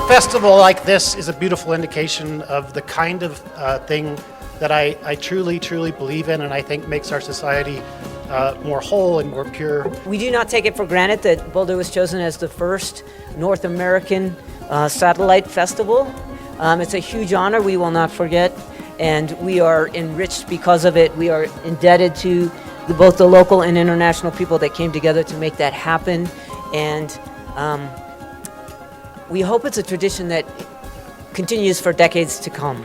Festival like this is a beautiful indication of the kind of thing that I truly, truly believe in, and I think makes our society more whole and more pure. We do not take it for granted that Boulder was chosen as the first North American satellite festival. It's a huge honor we will not forget, and we are enriched because of it. We are indebted to both the local and international people that came together to make that happen, and we hope it's a tradition that continues for decades to come.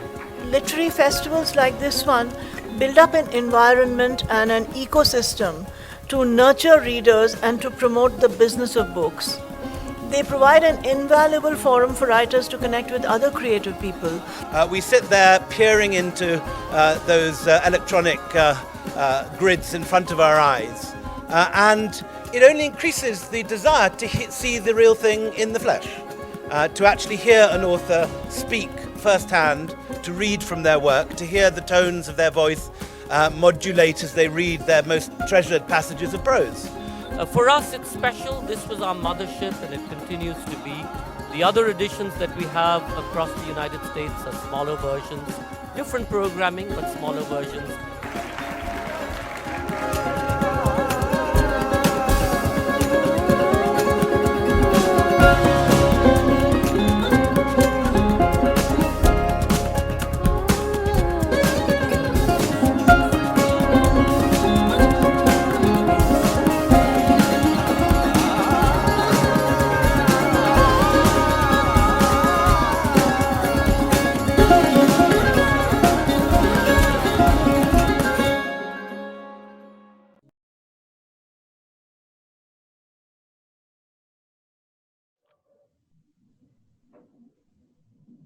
Literary festivals like this one build up an environment and an ecosystem to nurture readers and to promote the business of books. They provide an invaluable forum for writers to connect with other creative people. We sit there peering into those electronic grids in front of our eyes, and it only increases the desire to see the real thing in the flesh. To actually hear an author speak firsthand, to read from their work, to hear the tones of their voice modulate as they read their most treasured passages of prose. For us, it's special. This was our mothership, and it continues to be. The other editions that we have across the United States are smaller versions, different programming, but smaller versions.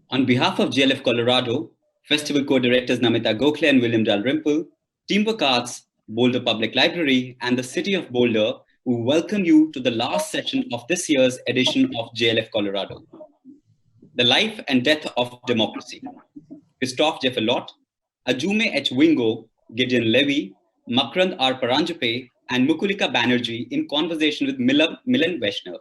On behalf of JLF Colorado, Festival co-directors Namita Gokhale and William Dalrymple, Teamwork Arts, Boulder Public Library, and the City of Boulder, we welcome you to the last session of this year's edition of JLF Colorado. The Life and Death of Democracy. Christophe Jeffelot, Ajume H. Wingo, Gideon Levy, Makrand R. Paranjape, and Mukulika Banerjee in conversation with Milan Vaishnav.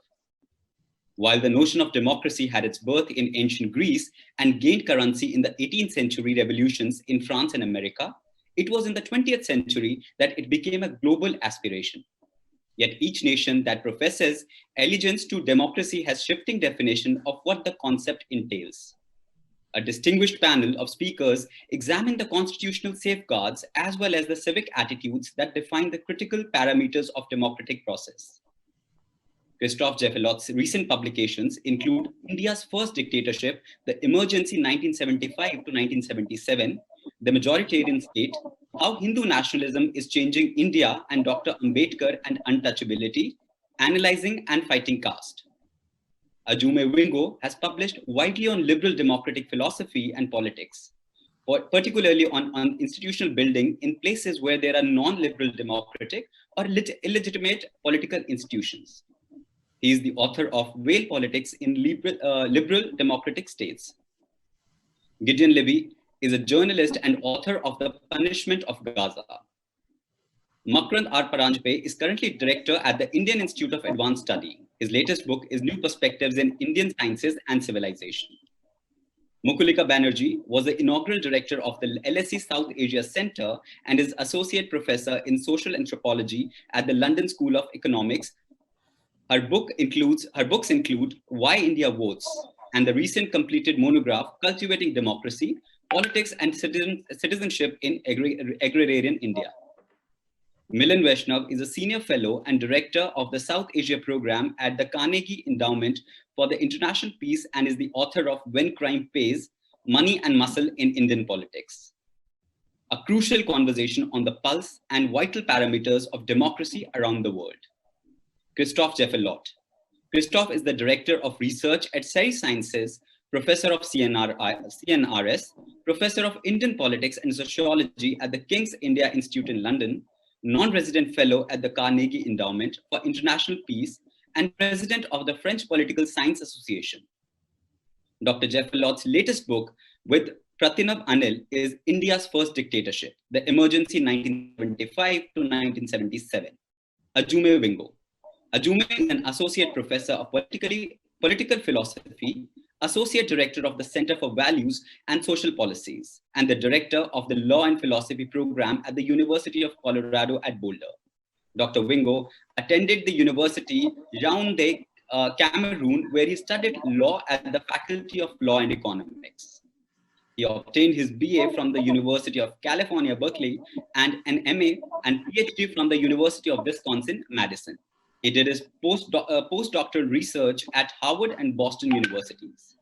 While the notion of democracy had its birth in ancient Greece and gained currency in the 18th century revolutions in France and America, it was in the 20th century that it became a global aspiration. Yet each nation that professes allegiance to democracy has shifting definition of what the concept entails. A distinguished panel of speakers examined the constitutional safeguards as well as the civic attitudes that define the critical parameters of democratic process. Christophe Jeffelot's recent publications include India's first dictatorship, the emergency 1975 to 1977, the majoritarian state, how Hindu nationalism is changing India, and Dr. Ambedkar and untouchability, analyzing and fighting caste. Ajume Wingo has published widely on liberal democratic philosophy and politics, particularly on institutional building in places where there are non-liberal democratic or illegitimate political institutions. He is the author of Whale Politics in Liberal Democratic States. Gideon Levy is a journalist and author of The Punishment of Gaza. Makrand R. Paranjape is currently director at the Indian Institute of Advanced Study. His latest book is New Perspectives in Indian Sciences and Civilization. Mukulika Banerjee was the inaugural director of the LSE South Asia Center and is associate professor in social anthropology at the London School of Economics. Her books include Why India Votes and the recent completed monograph, Cultivating Democracy, Politics and Citizenship in Agrarian India. Milan Vaishnav is a senior fellow and director of the South Asia program at the Carnegie Endowment for the International Peace and is the author of When Crime Pays, Money and Muscle in Indian Politics. A crucial conversation on the pulse and vital parameters of democracy around the world. Christophe Jeffelot. Christophe is the Director of Research at SERI Sciences, Professor of CNRS, Professor of Indian Politics and Sociology at the King's India Institute in London, non-resident fellow at the Carnegie Endowment for International Peace, and president of the French Political Science Association. Dr. Jeff Lott's latest book with Pratinav Anil is India's First Dictatorship, The Emergency 1975 to 1977. Ajume Wingo. Ajume is an associate professor of political philosophy, associate director of the Center for Values and Social Policies, and the director of the Law and Philosophy program at the University of Colorado at Boulder. Dr. Wingo attended the University Yaoundé, Cameroon, where he studied law at the Faculty of Law and Economics. He obtained his BA from the University of California, Berkeley, and an MA and PhD from the University of Wisconsin-Madison. He did his postdoctoral research at Harvard and Boston universities.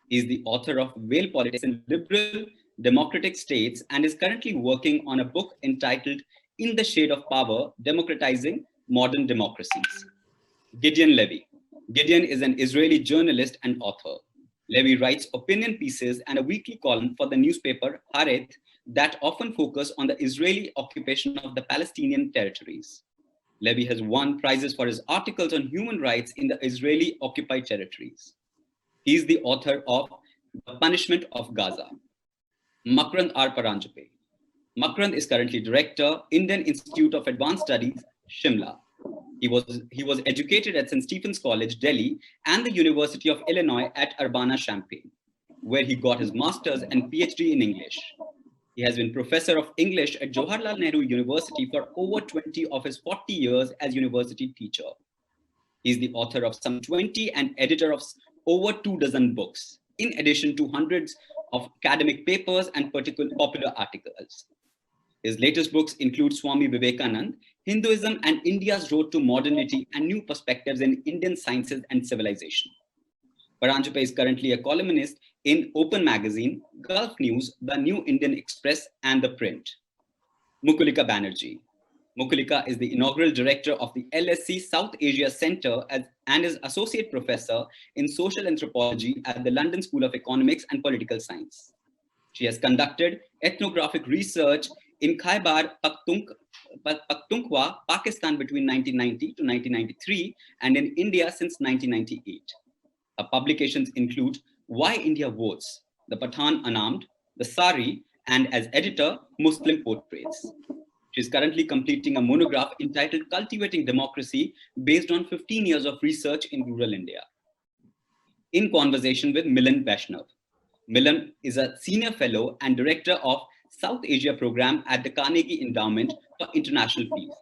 He is the author of Whale Politics in Liberal Democratic States and is currently working on a book entitled In the Shade of Power, Democratizing Modern Democracies. Gideon Levy. Gideon is an Israeli journalist and author. Levy writes opinion pieces and a weekly column for the newspaper Haaretz that often focus on the Israeli occupation of the Palestinian territories. Levy has won prizes for his articles on human rights in the Israeli occupied territories. He is the author of The Punishment of Gaza. Makrand R. Paranjape. Makrand is currently director, Indian Institute of Advanced Studies, Shimla. He was educated at St. Stephen's College, Delhi, and the University of Illinois at Urbana-Champaign, where he got his master's and PhD in English. He has been professor of English at Jawaharlal Nehru University for over 20 of his 40 years as university teacher. He is the author of some 20 and editor of over 24 books, in addition to hundreds of academic papers and popular articles. His latest books include Swami Vivekanand, Hinduism and India's Road to Modernity and New Perspectives in Indian Sciences and Civilization. Paranjape is currently a columnist in Open Magazine, Gulf News, The New Indian Express, and The Print. Mukulika Banerjee. Mukulika is the inaugural director of the LSC South Asia Center and is associate professor in social anthropology at the London School of Economics and Political Science. She has conducted ethnographic research in Khyber Pakhtunkhwa, Pakistan between 1990 to 1993, and in India since 1998. Her publications include Why India Votes, The Pathan Unarmed, The Sari, and as editor, Muslim Portraits. She is currently completing a monograph entitled Cultivating Democracy, based on 15 years of research in rural India. In conversation with Milan Vaishnav. Milan is a senior fellow and director of South Asia program at the Carnegie Endowment for International Peace.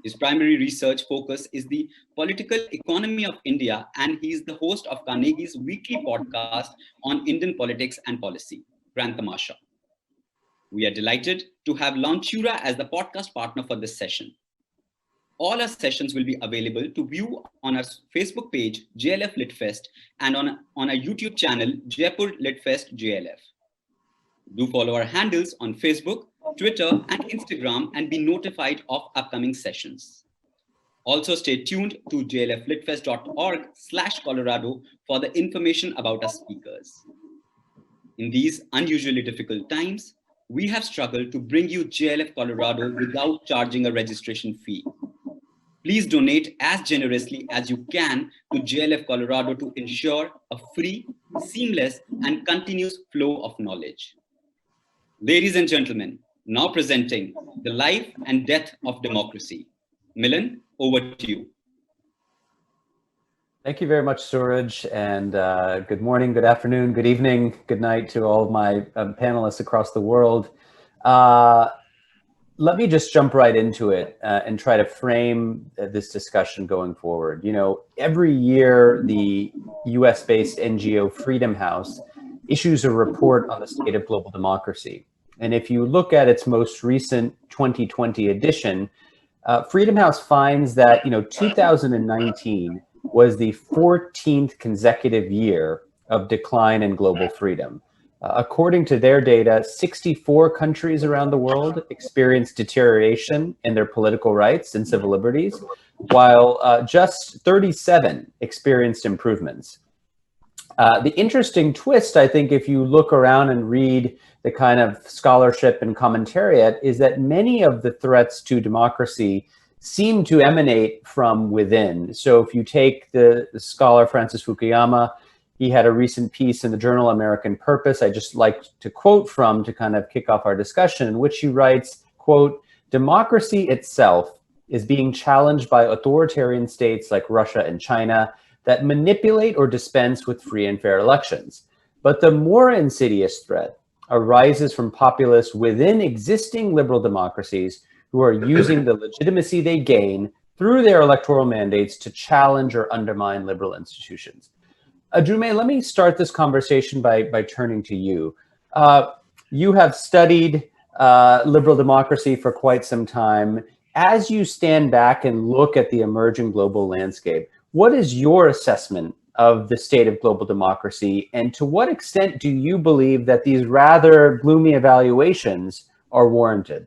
His primary research focus is the political economy of India, and he is the host of Carnegie's weekly podcast on Indian politics and policy, Grand Tamasha. We are delighted to have Launchura as the podcast partner for this session. All our sessions will be available to view on our Facebook page, JLF Litfest, and on our YouTube channel, Jaipur Litfest JLF. Do follow our handles on Facebook, Twitter, and Instagram and be notified of upcoming sessions. Also stay tuned to jlflitfest.org/Colorado for the information about our speakers. In these unusually difficult times, we have struggled to bring you JLF Colorado without charging a registration fee. Please donate as generously as you can to JLF Colorado to ensure a free, seamless, and continuous flow of knowledge. Ladies and gentlemen, now presenting The Life and Death of Democracy. Milan, over to you. Thank you very much, Suraj, and good morning, good afternoon, good evening, good night to all of my panelists across the world. Let me just jump right into it and try to frame this discussion going forward. You know, every year the US-based NGO Freedom House issues a report on the state of global democracy. And if you look at its most recent 2020 edition, Freedom House finds that, 2019 was the 14th consecutive year of decline in global freedom. According to their data, 64 countries around the world experienced deterioration in their political rights and civil liberties, while just 37 experienced improvements. The interesting twist, I think, if you look around and read the kind of scholarship and commentariat, is that many of the threats to democracy seem to emanate from within. So if you take the scholar Francis Fukuyama, he had a recent piece in the journal American Purpose I just like to quote from to kind of kick off our discussion, in which he writes, quote, "Democracy itself is being challenged by authoritarian states like Russia and China that manipulate or dispense with free and fair elections. But the more insidious threat arises from populists within existing liberal democracies who are using the legitimacy they gain through their electoral mandates to challenge or undermine liberal institutions." Ajume, let me start this conversation by turning to you. You have studied liberal democracy for quite some time. As you stand back and look at the emerging global landscape, what is your assessment of the state of global democracy, and to what extent do you believe that these rather gloomy evaluations are warranted?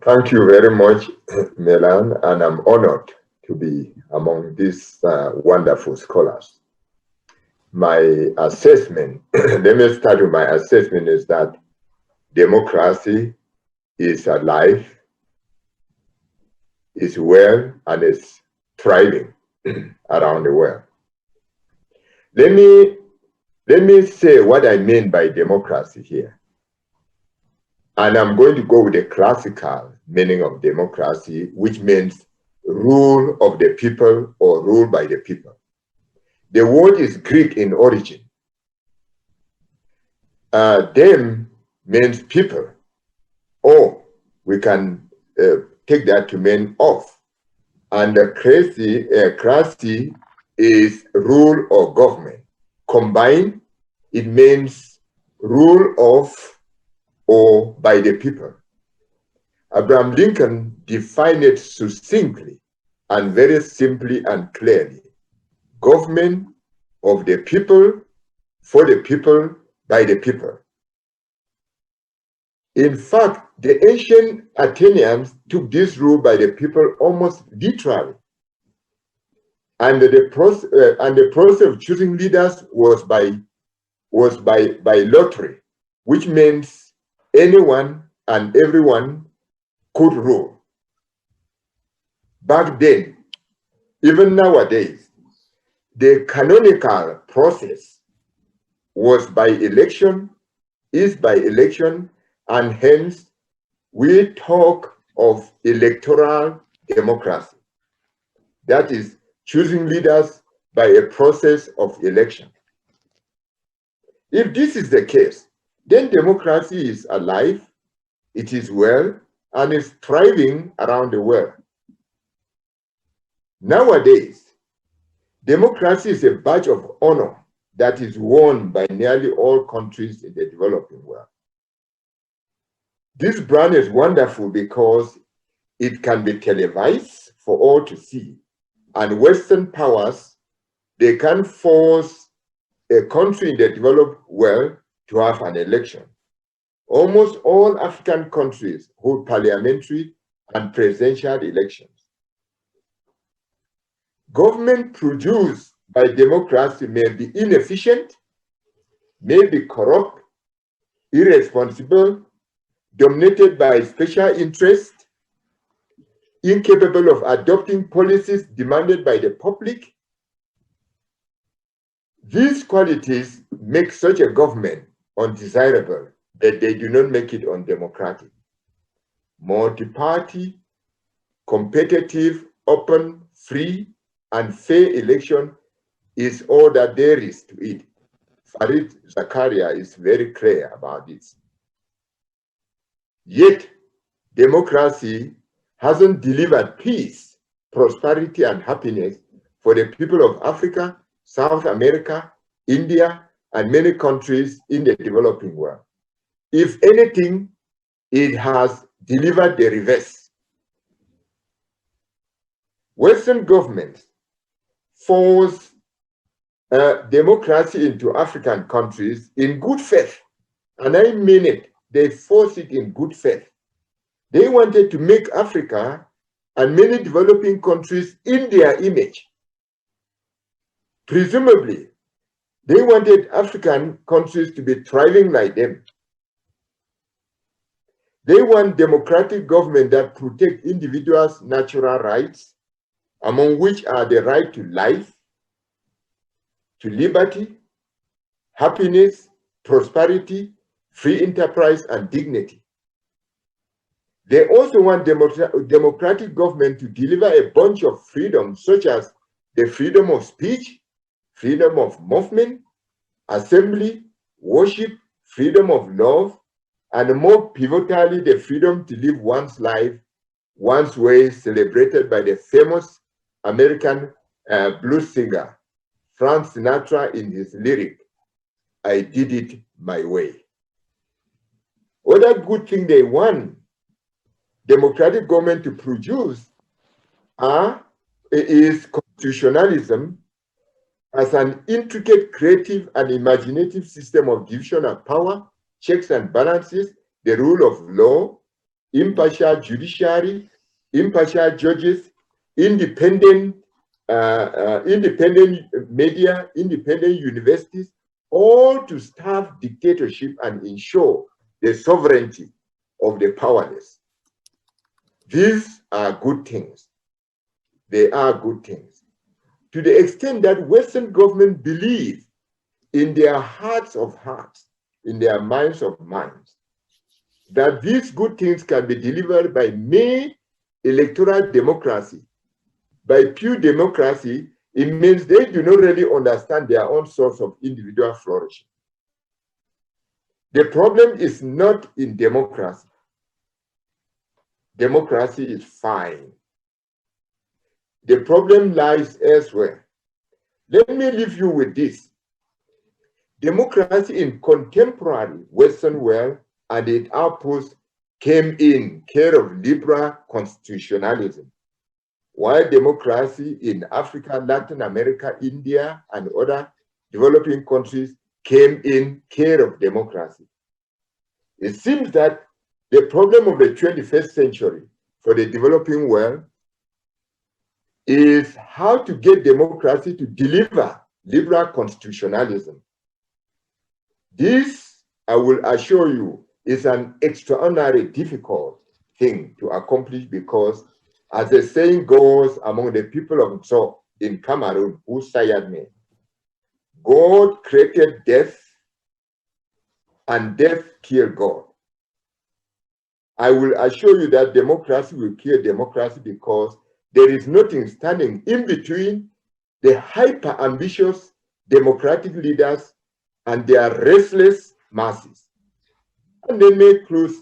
Thank you very much, Milan, and I'm honored to be among these wonderful scholars. My assessment, let me start with my assessment, is that democracy is alive, is well, and is thriving around the world. Let me say what I mean by democracy here. And I'm going to go with the classical meaning of democracy, which means rule of the people or rule by the people. The word is Greek in origin. Dem means people, or we can take that to mean of. And the cracy is rule or government. Combined, it means rule of or by the people. Abraham Lincoln defined it succinctly and very simply and clearly. Government of the people, for the people, by the people. In fact, the ancient Athenians took this rule by the people almost literally. And the process of choosing leaders was by lottery, which means anyone and everyone could rule. Back then, even nowadays, the canonical process was by election, is by election, and hence we talk of electoral democracy. That is choosing leaders by a process of election. If this is the case, then democracy is alive, it is well, and is thriving around the world. Nowadays, democracy is a badge of honor that is worn by nearly all countries in the developing world. This brand is wonderful because it can be televised for all to see, and Western powers, they can force a country in the developed world to have an election. Almost all African countries hold parliamentary and presidential elections. Government produced by democracy may be inefficient, may be corrupt, irresponsible, dominated by special interest, incapable of adopting policies demanded by the public. These qualities make such a government undesirable, but they do not make it undemocratic. Multi-party, competitive, open, free, and fair election is all that there is to it. Farid Zakaria is very clear about this. Yet, democracy hasn't delivered peace, prosperity, and happiness for the people of Africa, South America, India, and many countries in the developing world. If anything, it has delivered the reverse. Western governments force democracy into African countries in good faith, and I mean it. They force it in good faith. They wanted to make Africa and many developing countries in their image. Presumably, they wanted African countries to be thriving like them. They want democratic government that protect individuals' natural rights, among which are the right to life, to liberty, happiness, prosperity, free enterprise, and dignity. They also want democratic government to deliver a bunch of freedoms, such as the freedom of speech, freedom of movement, assembly, worship, freedom of love, and more pivotally, the freedom to live one's life one's way, celebrated by the famous American blues singer, Frank Sinatra, in his lyric, "I did it my way." Other good thing they want democratic government to produce is constitutionalism as an intricate, creative, and imaginative system of division of power, checks and balances, the rule of law, impartial judiciary, impartial judges, independent media, independent universities, all to starve dictatorship and ensure the sovereignty of the powerless. These are good things. They are good things. To the extent that Western government believe in their hearts of hearts, in their minds of minds, that these good things can be delivered by mere electoral democracy. By pure democracy, it means they do not really understand their own source of individual flourishing. The problem is not in democracy. Democracy is fine. The problem lies elsewhere. Let me leave you with this. Democracy in contemporary Western world and its outposts came in care of liberal constitutionalism, while democracy in Africa, Latin America, India, and other developing countries came in care of democracy. It seems that the problem of the 21st century for the developing world is how to get democracy to deliver liberal constitutionalism. This, I will assure you, is an extraordinarily difficult thing to accomplish because, as the saying goes among the people of Nso in Cameroon, who sired me, God created death and death killed God. I will assure you that democracy will kill democracy because there is nothing standing in between the hyper-ambitious democratic leaders and their restless masses. And they may close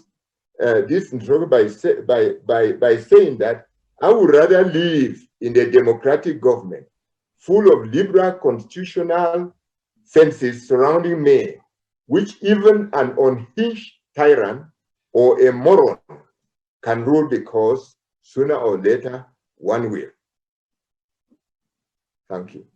this intro by saying that I would rather live in a democratic government full of liberal constitutional fences surrounding me, which even an unhinged tyrant or a moron can rule, because sooner or later one will. Thank you.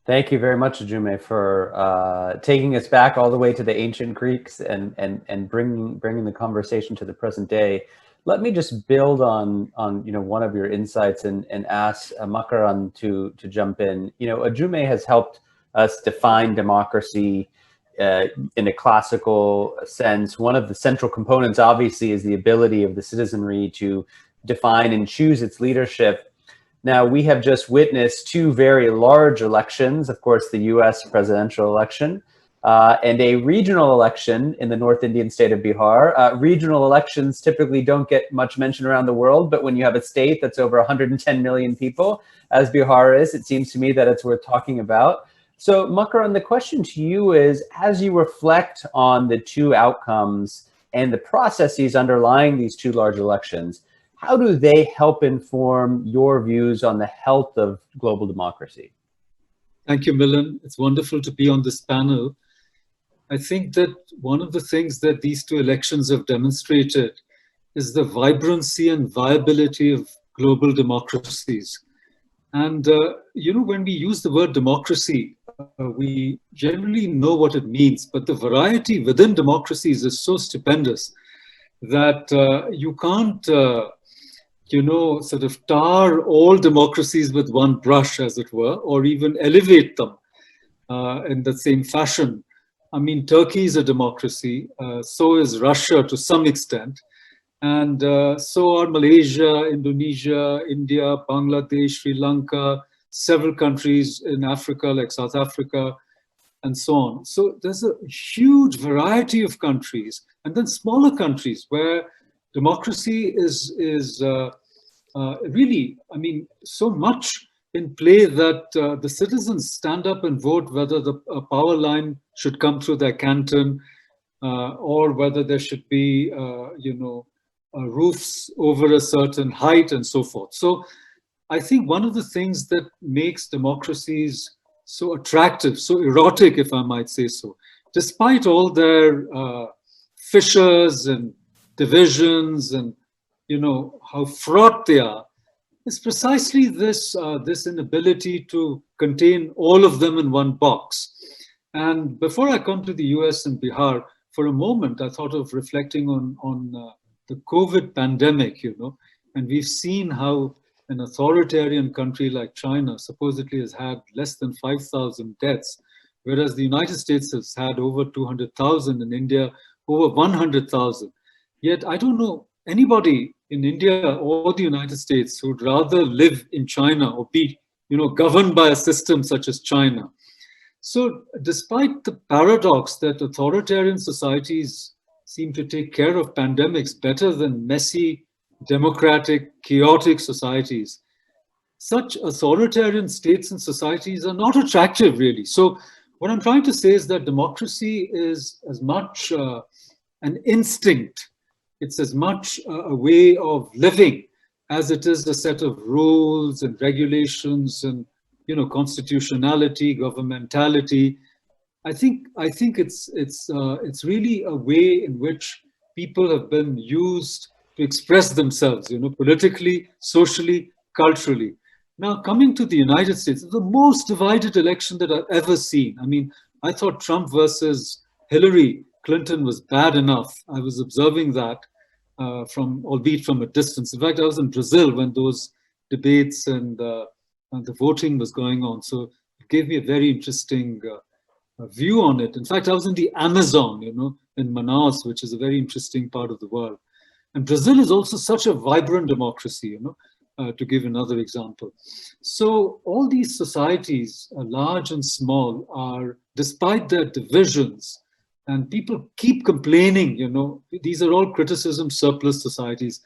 Thank you very much, Ajume, for taking us back all the way to the ancient Greeks and bringing the conversation to the present day. Let me just build on one of your insights and ask Makaran to jump in. Ajume has helped us define democracy in a classical sense. One of the central components, obviously, is the ability of the citizenry to define and choose its leadership. Now, we have just witnessed two very large elections, of course, the US presidential election and a regional election in the North Indian state of Bihar. Regional elections typically don't get much mention around the world, but when you have a state that's over 110 million people, as Bihar is, it seems to me that it's worth talking about. So, Makaran, the question to you is, as you reflect on the two outcomes and the processes underlying these two large elections, how do they help inform your views on the health of global democracy? Thank you, Milan. It's wonderful to be on this panel. I think that one of the things that these two elections have demonstrated is the vibrancy and viability of global democracies. And, when we use the word democracy, we generally know what it means, but the variety within democracies is so stupendous that you can't sort of tar all democracies with one brush, as it were, or even elevate them in the same fashion. I mean, Turkey is a democracy, so is Russia to some extent, and so are Malaysia, Indonesia, India, Bangladesh, Sri Lanka, several countries in Africa like South Africa, and so on. So there's a huge variety of countries, and then smaller countries where democracy is really, I mean, so much in play that the citizens stand up and vote whether the power line should come through their canton or whether there should be, roofs over a certain height and so forth. So I think one of the things that makes democracies so attractive, so erotic, if I might say so, despite all their fissures and divisions and, how fraught they are, is precisely this inability to contain all of them in one box. And before I come to the US and Bihar, for a moment, I thought of reflecting on the COVID pandemic, and we've seen how an authoritarian country like China supposedly has had less than 5,000 deaths, whereas the United States has had over 200,000 and India over 100,000. Yet I don't know anybody in India or the United States who'd rather live in China or be, governed by a system such as China. So despite the paradox that authoritarian societies seem to take care of pandemics better than messy, democratic, chaotic societies, such authoritarian states and societies are not attractive, really. So what I'm trying to say is that democracy is as much an instinct, it's as much a way of living as it is a set of rules and regulations and, constitutionality, governmentality. I think it's really a way in which people have been used to express themselves, politically, socially, culturally. Now, coming to the United States, the most divided election that I've ever seen. I mean, I thought Trump versus Hillary Clinton was bad enough. I was observing that albeit from a distance. In fact, I was in Brazil when those debates and the voting was going on. So it gave me a very interesting view on it. In fact, I was in the Amazon, in Manaus, which is a very interesting part of the world. And Brazil is also such a vibrant democracy, to give another example. So all these societies, large and small, are, despite their divisions, and people keep complaining, these are all criticism surplus societies.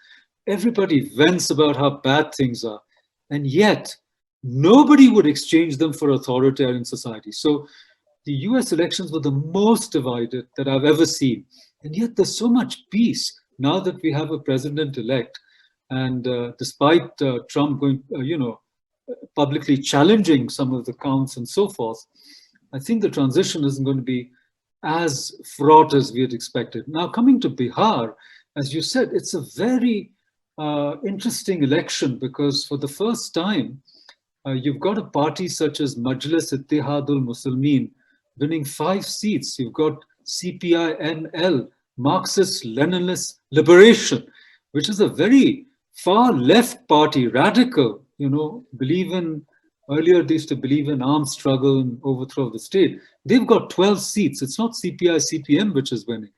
Everybody vents about how bad things are. And yet, nobody would exchange them for authoritarian societies. So the US elections were the most divided that I've ever seen. And yet there's so much peace now that we have a president-elect. And despite Trump going, publicly challenging some of the counts and so forth, I think the transition isn't going to be as fraught as we had expected. Now, coming to Bihar, as you said, it's a very interesting election because for the first time, you've got a party such as Majlis Ittihadul Muslimin winning 5 seats. You've got CPI-ML, Marxist-Leninist Liberation, which is a very far left party, radical, earlier they used to believe in armed struggle and overthrow of the state. They've got 12 seats. It's not CPI-CPM which is winning.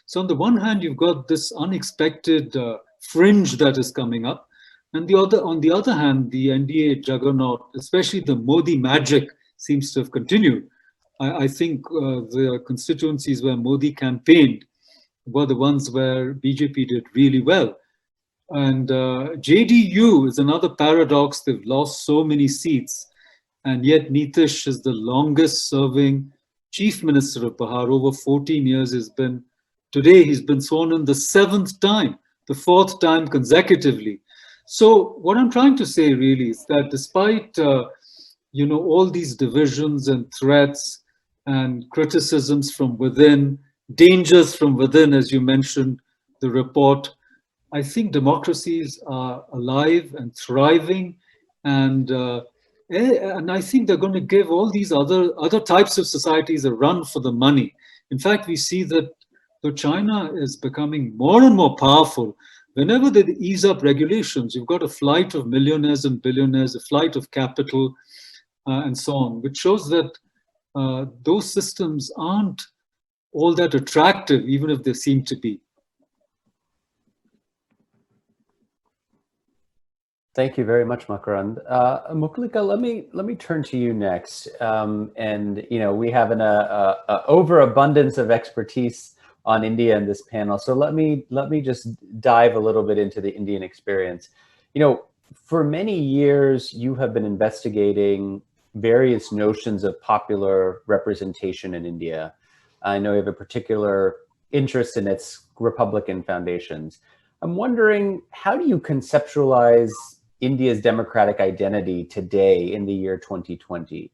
So on the one hand, you've got this unexpected fringe that is coming up. And on the other hand, the NDA juggernaut, especially the Modi magic, seems to have continued. I think the constituencies where Modi campaigned were the ones where BJP did really well. And JDU is another paradox. They've lost so many seats. And yet Nitish is the longest serving chief minister of Bihar. Over 14 years today he's been sworn in the 7th time, the 4th time consecutively. So what I'm trying to say really is that despite, all these divisions and threats and criticisms from within, dangers from within, as you mentioned, the report, I think democracies are alive and thriving, and I think they're going to give all these other types of societies a run for the money. In fact, we see that though China is becoming more and more powerful, whenever they ease up regulations, you've got a flight of millionaires and billionaires, a flight of capital, and so on, which shows that those systems aren't all that attractive, even if they seem to be. Thank you very much, Makarand. Mukulika, let me turn to you next. And we have an overabundance of expertise on India in this panel. So let me just dive a little bit into the Indian experience. For many years, you have been investigating various notions of popular representation in India. I know you have a particular interest in its Republican foundations. I'm wondering, how do you conceptualize India's democratic identity today in the year 2020?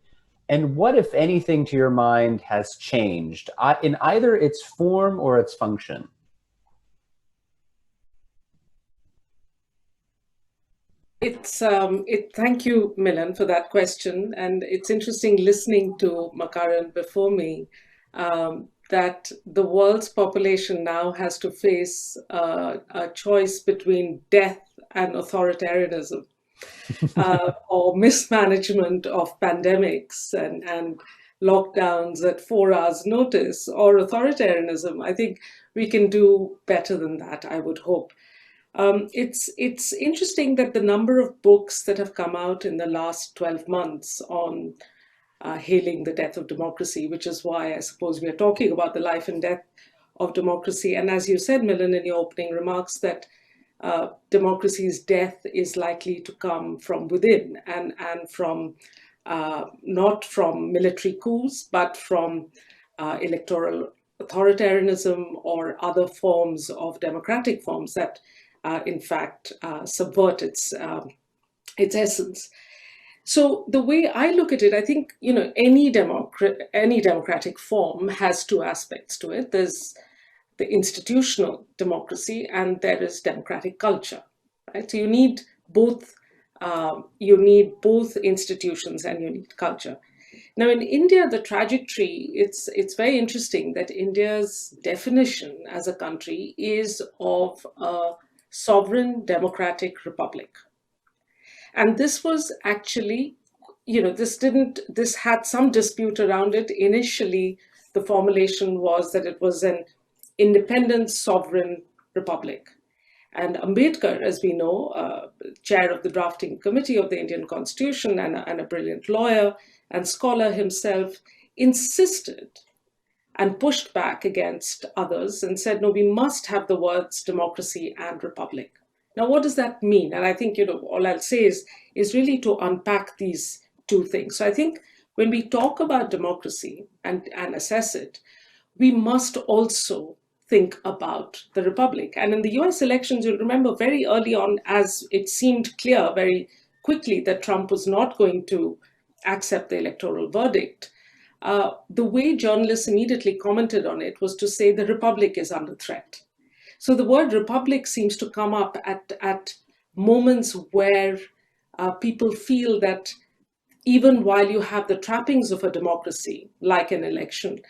And what, if anything, to your mind, has changed in either its form or its function? Thank you, Milan, for that question. And it's interesting listening to Makaran before me, that the world's population now has to face a choice between death and authoritarianism, or mismanagement of pandemics and lockdowns at 4 hours notice, or authoritarianism. I think we can do better than that, I would hope. It's interesting that the number of books that have come out in the last 12 months on hailing the death of democracy, which is why I suppose we are talking about the life and death of democracy. And as you said, Milan, in your opening remarks, that democracy's death is likely to come from within and from not from military coups, but from electoral authoritarianism or other forms of democratic forms that in fact subvert its essence. So the way I look at it, I think, any democratic form has two aspects to it. There's the institutional democracy and there is democratic culture, right? So you need both institutions and you need culture. Now in India, the trajectory, it's very interesting that India's definition as a country is of a sovereign democratic republic. And this was actually, this had some dispute around it. Initially, the formulation was that it was an independent sovereign republic. And Ambedkar, as we know, chair of the drafting committee of the Indian Constitution and a brilliant lawyer and scholar himself, insisted and pushed back against others and said, no, we must have the words democracy and republic. Now, what does that mean? And I think, all I'll say is really to unpack these two things. So I think when we talk about democracy and assess it, we must also think about the republic. And in the US elections, you'll remember very early on, as it seemed clear very quickly that Trump was not going to accept the electoral verdict, the way journalists immediately commented on it was to say the republic is under threat. So the word republic seems to come up at moments where people feel that even while you have the trappings of a democracy, like an election,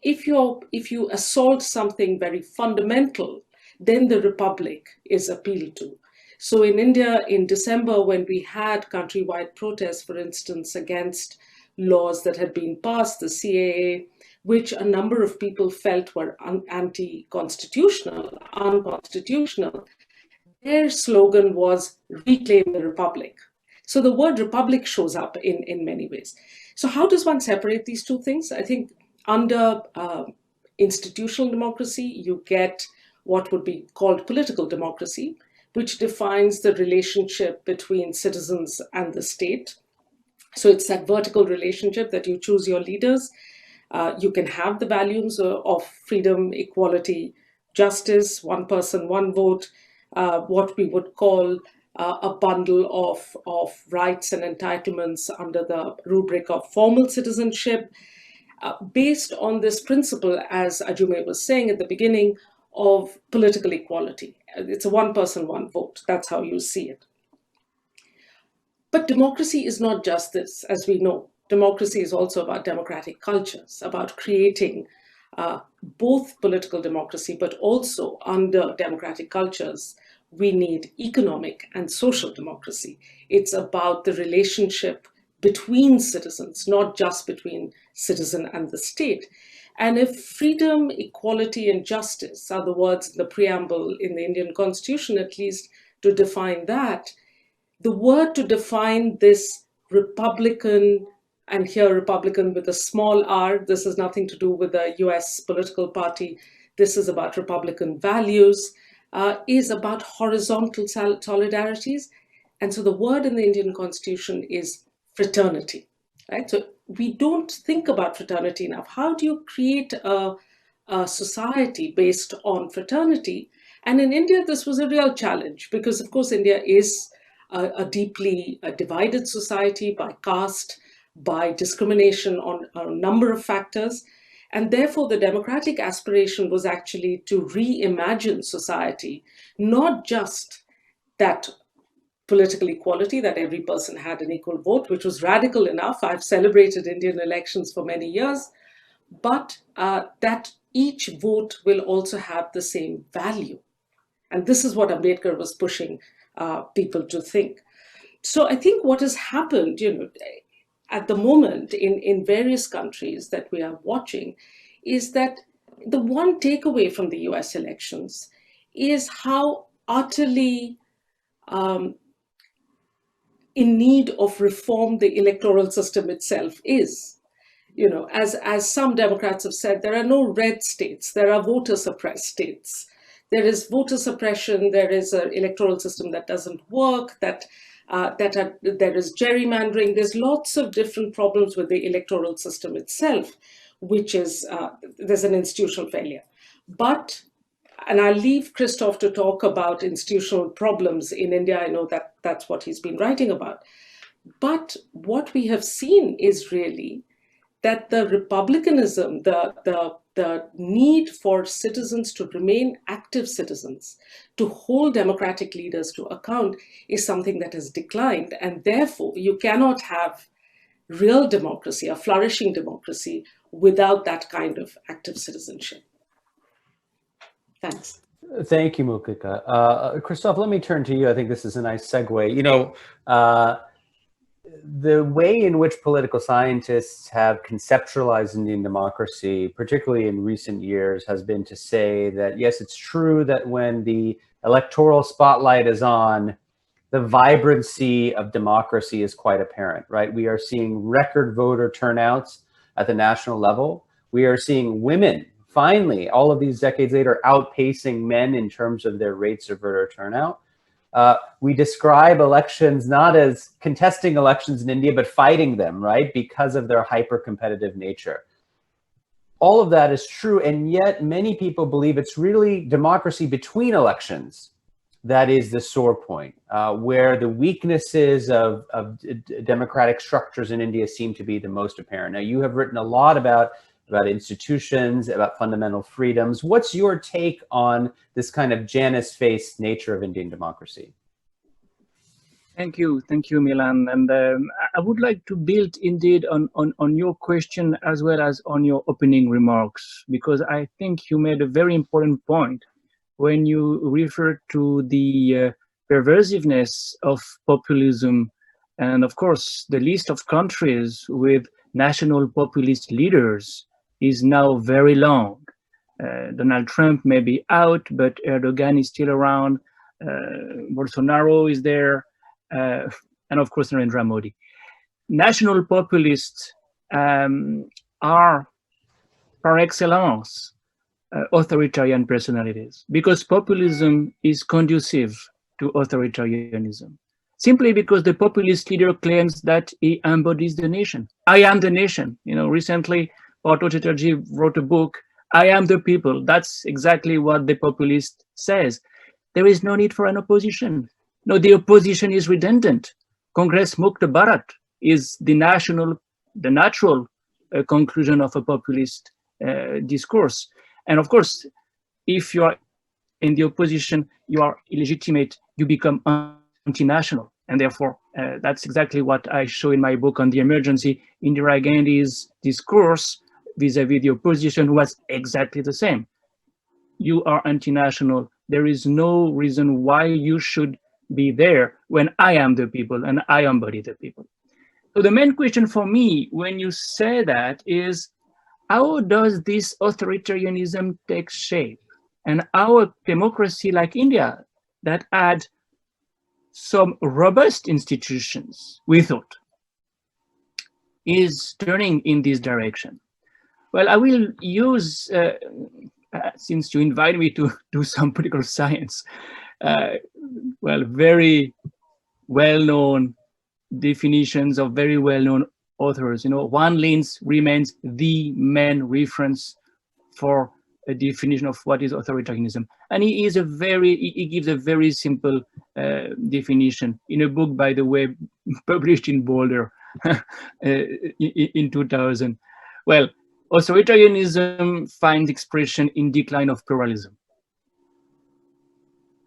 if you assault something very fundamental, then the republic is appealed to. So in India, in December, when we had countrywide protests, for instance, against laws that had been passed, the CAA, which a number of people felt were anti-constitutional, unconstitutional, their slogan was reclaim the republic. So the word republic shows up in many ways. So how does one separate these two things? I think under institutional democracy, you get what would be called political democracy, which defines the relationship between citizens and the state. So it's that vertical relationship that you choose your leaders. You can have the values of freedom, equality, justice, one person, one vote, what we would call a bundle of rights and entitlements under the rubric of formal citizenship, based on this principle, as Ajume was saying at the beginning, of political equality. It's a one person, one vote. That's how you see it. But democracy is not just this, as we know. Democracy is also about democratic cultures, about creating both political democracy, but also under democratic cultures, we need economic and social democracy. It's about the relationship between citizens, not just between citizen and the state. And if freedom, equality, and justice are the words in the preamble in the Indian Constitution, at least to define that, the word to define this Republican, and here Republican with a small r, this has nothing to do with the US political party, this is about Republican values, is about horizontal solidarities. And so the word in the Indian Constitution is fraternity, right? So we don't think about fraternity enough. How do you create a society based on fraternity? And in India, this was a real challenge because, of course, India is a deeply divided society by caste, by discrimination on a number of factors. And therefore, the democratic aspiration was actually to reimagine society, not just that political equality, that every person had an equal vote, which was radical enough. I've celebrated Indian elections for many years, but that each vote will also have the same value. And this is what Ambedkar was pushing people to think. So I think what has happened, at the moment in various countries that we are watching is that the one takeaway from the US elections is how utterly in need of reform the electoral system itself is. As some Democrats have said, there are no red states, there are voter suppressed states. There is voter suppression, there is an electoral system that doesn't work, there is gerrymandering. There's lots of different problems with the electoral system itself, which is, there's an institutional failure. But, and I'll leave Christoph to talk about institutional problems in India. I know that that's what he's been writing about. But what we have seen is really that the republicanism, the need for citizens to remain active citizens, to hold democratic leaders to account, is something that has declined. And therefore, you cannot have real democracy, a flourishing democracy, without that kind of active citizenship. Thanks. Thank you, Mukika. Christoph, let me turn to you. I think this is a nice segue. The way in which political scientists have conceptualized Indian democracy, particularly in recent years, has been to say that, yes, it's true that when the electoral spotlight is on, the vibrancy of democracy is quite apparent, right? We are seeing record voter turnouts at the national level. We are seeing women, finally, all of these decades later, outpacing men in terms of their rates of voter turnout. We describe elections not as contesting elections in India, but fighting them, right? Because of their hyper-competitive nature. All of that is true, and yet many people believe it's really democracy between elections that is the sore point, where the weaknesses of democratic structures in India seem to be the most apparent. Now, you have written a lot about institutions, about fundamental freedoms. What's your take on this kind of Janus-faced nature of Indian democracy? Thank you, Milan. And I would like to build indeed on your question as well as on your opening remarks, because I think you made a very important point when you refer to the perversiveness of populism. And of course, the list of countries with national populist leaders is now very long. Donald Trump may be out, but Erdogan is still around. Bolsonaro is there, and of course Narendra Modi. National populists are par excellence authoritarian personalities, because populism is conducive to authoritarianism. Simply because the populist leader claims that he embodies the nation. I am the nation. Recently, Pato Chatterjee wrote a book, I am the people. That's exactly what the populist says. There is no need for an opposition. No, the opposition is redundant. Congress Mukta Bharat is the natural conclusion of a populist discourse. And of course, if you are in the opposition, you are illegitimate, you become anti-national. And therefore, that's exactly what I show in my book on the emergency. Indira Gandhi's discourse vis-a-vis the opposition was exactly the same. You are anti-national, There is no reason why you should be there when I am the people and I embody the people. So the main question for me when you say that is, how does this authoritarianism take shape? And our democracy like India that had some robust institutions, we thought, is turning in this direction. Well, I will use, since you invite me to do some political science, well, very well-known definitions of very well-known authors. You know, Juan Lins remains the main reference for a definition of what is authoritarianism, and he gives a very simple definition in a book, by the way, published in Boulder in 2000. Well, authoritarianism finds expression in decline of pluralism.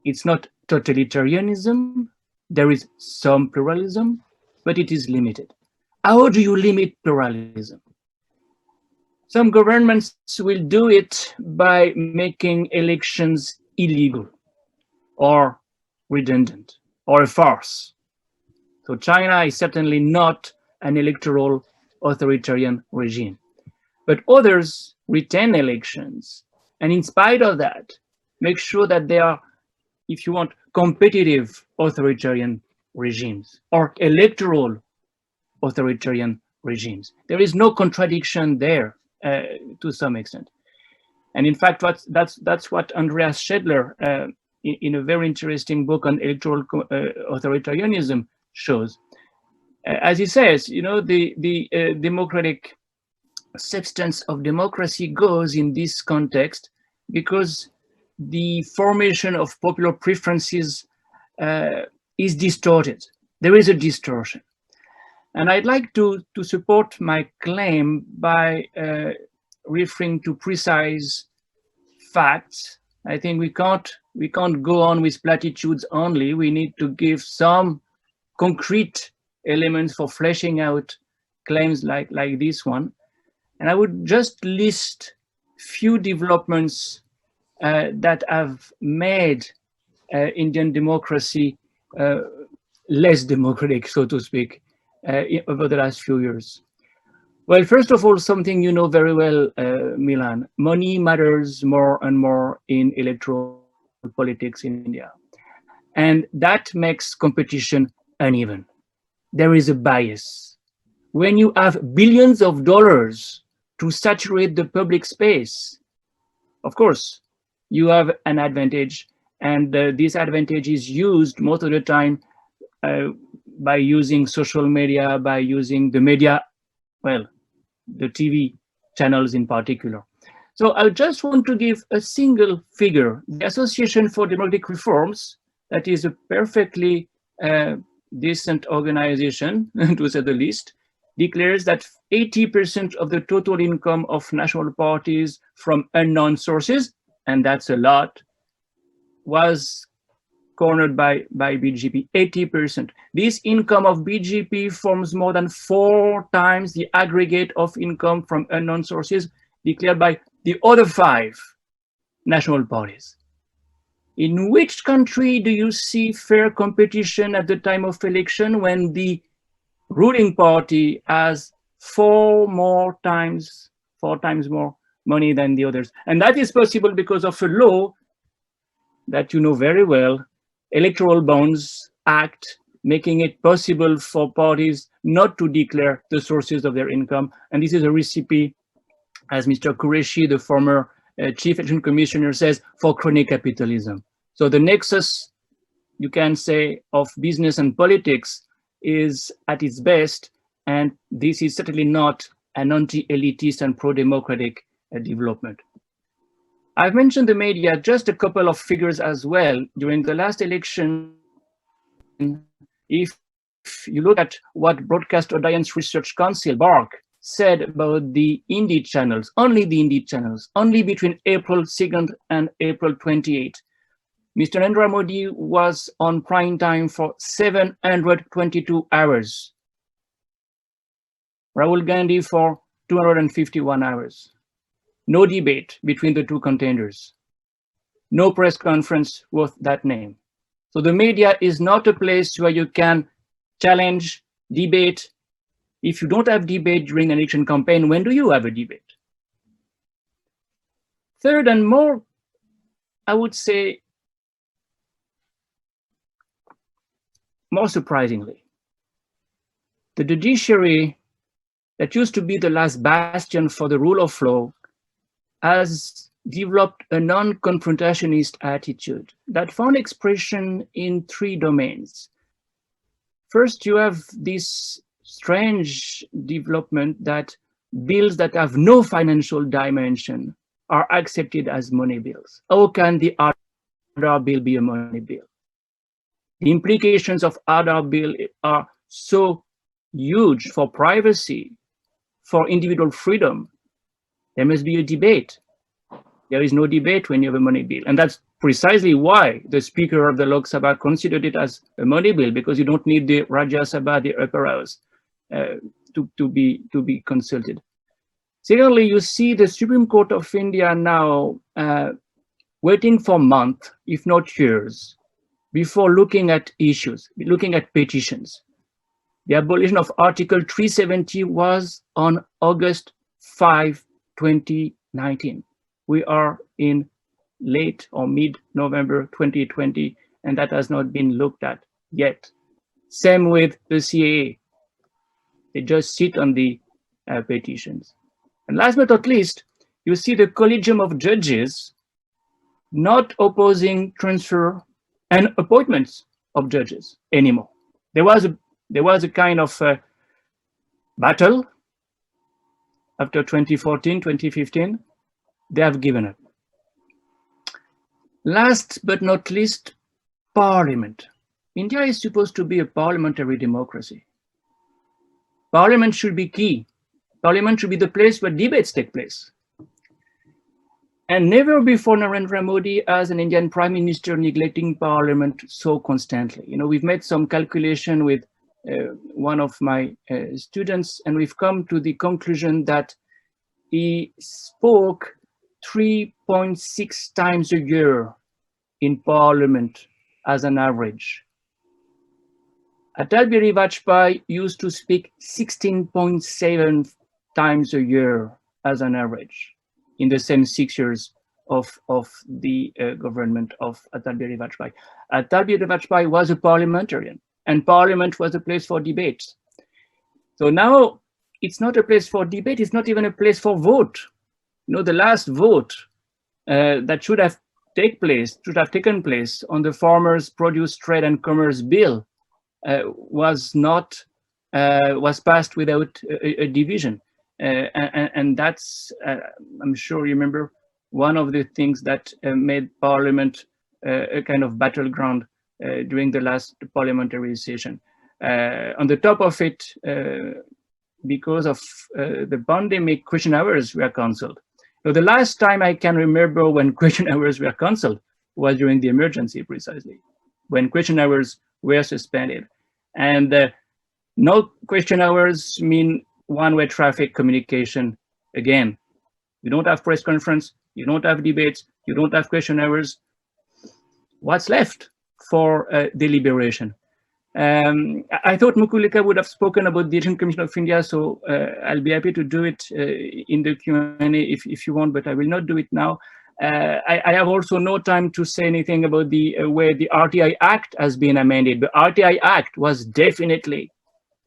It's not totalitarianism. There is some pluralism, but it is limited. How do you limit pluralism? Some governments will do it by making elections illegal or redundant or a farce. So China is certainly not an electoral authoritarian regime. But others retain elections, and in spite of that, make sure that they are, if you want, competitive authoritarian regimes or electoral authoritarian regimes. There is no contradiction there to some extent. And in fact, that's what Andreas Schedler, in a very interesting book on electoral authoritarianism, shows. As he says, you know, the democratic substance of democracy goes in this context because the formation of popular preferences is distorted. There is a distortion. And I'd like to support my claim by referring to precise facts. I think we can't go on with platitudes only. We need to give some concrete elements for fleshing out claims like this one. And I would just list few developments that have made Indian democracy less democratic, so to speak, over the last few years. Well, first of all, something you know very well, Milan, money matters more and more in electoral politics in India. And that makes competition uneven. There is a bias. When you have billions of dollars to saturate the public space, of course, you have an advantage, and this advantage is used most of the time by using social media, by using the media, well, the TV channels in particular. So I just want to give a single figure. The Association for Democratic Reforms, that is a perfectly decent organization, to say the least, declares that 80% of the total income of national parties from unknown sources, and that's a lot, was cornered by BJP, 80%. This income of BJP forms more than 4 times the aggregate of income from unknown sources declared by the other 5 national parties. In which country do you see fair competition at the time of election when the ruling party has 4 times more money than the others? And that is possible because of a law that you know very well, Electoral Bonds Act, making it possible for parties not to declare the sources of their income. And this is a recipe, as Mr. Qureshi, the former Chief Election Commissioner, says, for crony capitalism. So the nexus, you can say, of business and politics is at its best, and this is certainly not an anti-elitist and pro-democratic development. I've mentioned the media, just a couple of figures as well. During the last election, if you look at what Broadcast Audience Research Council, BARC, said about the Hindi channels, only the Hindi channels, only between April 2nd and April 28th, Mr. Narendra Modi was on prime time for 722 hours. Rahul Gandhi for 251 hours. No debate between the two contenders. no press conference worth that name. So the media is not a place where you can challenge, debate. If you don't have debate during an election campaign, when do you have a debate? Third, and more, I would say, more surprisingly, the judiciary that used to be the last bastion for the rule of law has developed a non-confrontationist attitude that found expression in three domains. First, you have this strange development that bills that have no financial dimension are accepted as money bills. How can the Aadhaar bill be a money bill? The implications of Aadhaar bill are so huge for privacy, for individual freedom. There must be a debate. There is no debate when you have a money bill. And that's precisely why the Speaker of the Lok Sabha considered it as a money bill, because you don't need the Rajya Sabha, the upper house, to be consulted. Secondly, you see the Supreme Court of India now waiting for months, if not years, before looking at issues, looking at petitions. The abolition of Article 370 was on August 5, 2019. We are in late or mid-November 2020, and that has not been looked at yet. Same with the CAA. They just sit on the petitions. And last but not least, you see the Collegium of Judges not opposing transfer and appointments of judges anymore. There was a kind of battle after 2014, 2015. They have given up. Last but not least, Parliament. India is supposed to be a parliamentary democracy. Parliament should be key. Parliament should be the place where debates take place. And never before Narendra Modi as an Indian Prime Minister neglecting Parliament so constantly. You know, we've made some calculation with one of my students, and we've come to the conclusion that he spoke 3.6 times a year in Parliament as an average. Atal Bihari Vajpayee used to speak 16.7 times a year as an average in the same 6 years of the government of Atal Bihari Vajpayee. Atal Bihari Vajpayee was a parliamentarian, and Parliament was a place for debates. So now it's not a place for debate, it's not even a place for vote. You know, the last vote that should have taken place on the Farmers Produce Trade and Commerce Bill was passed without a division. And that's, I'm sure you remember, one of the things that made Parliament a kind of battleground during the last parliamentary session. On the top of it, because of the pandemic, question hours were cancelled. So the last time I can remember when question hours were cancelled was during the emergency, precisely, when question hours were suspended. And no question hours mean one-way traffic communication again. You don't have press conference, you don't have debates, you don't have question hours. What's left for deliberation? I thought Mukulika would have spoken about the Election Commission of India, so I'll be happy to do it in the Q&A if you want, but I will not do it now. I have also no time to say anything about the way the RTI Act has been amended. The RTI Act was definitely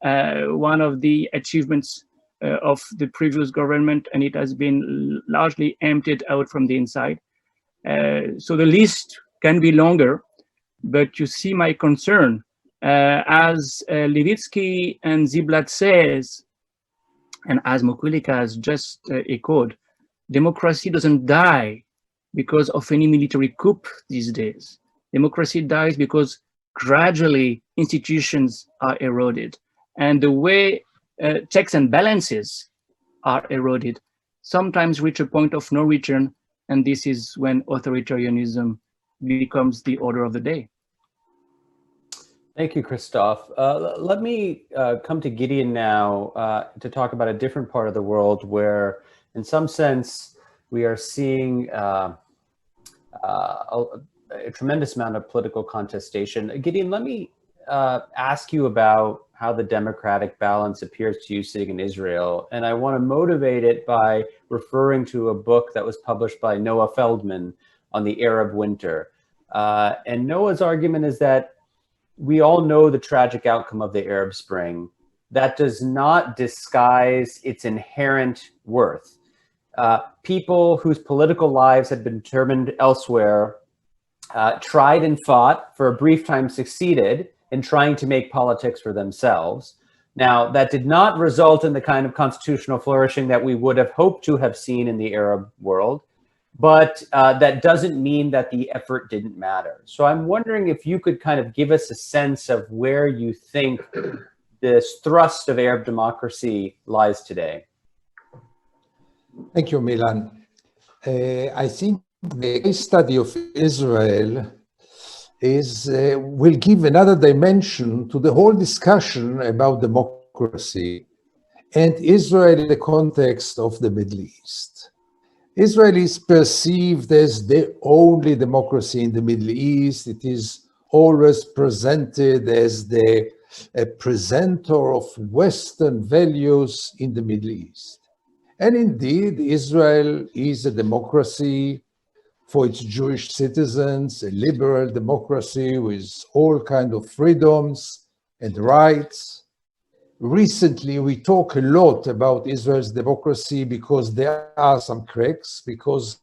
one of the achievements of the previous government, and it has been largely emptied out from the inside. So the list can be longer, but you see my concern. As Levitsky and Ziblatt says, and as Mukulika has just echoed, democracy doesn't die because of any military coup these days. Democracy dies because gradually institutions are eroded, and the way checks and balances are eroded sometimes reach a point of no return, and this is when authoritarianism becomes the order of the day. Thank you, Christophe. Let me come to Gideon now to talk about a different part of the world where, in some sense, we are seeing a tremendous amount of political contestation. Gideon, let me ask you about how the democratic balance appears to you sitting in Israel. And I want to motivate it by referring to a book that was published by Noah Feldman on the Arab winter. And Noah's argument is that we all know the tragic outcome of the Arab Spring. That does not disguise its inherent worth. People whose political lives had been determined elsewhere tried and fought, for a brief time succeeded in trying to make politics for themselves. Now, that did not result in the kind of constitutional flourishing that we would have hoped to have seen in the Arab world, but that doesn't mean that the effort didn't matter. So I'm wondering if you could kind of give us a sense of where you think this thrust of Arab democracy lies today. Thank you, Milan. I think the case study of Israel will give another dimension to the whole discussion about democracy and Israel in the context of the Middle East. Israel is perceived as the only democracy in the Middle East. It is always presented as the presenter of Western values in the Middle East. And indeed, Israel is a democracy for its Jewish citizens, a liberal democracy with all kinds of freedoms and rights. Recently, we talk a lot about Israel's democracy because there are some cracks, because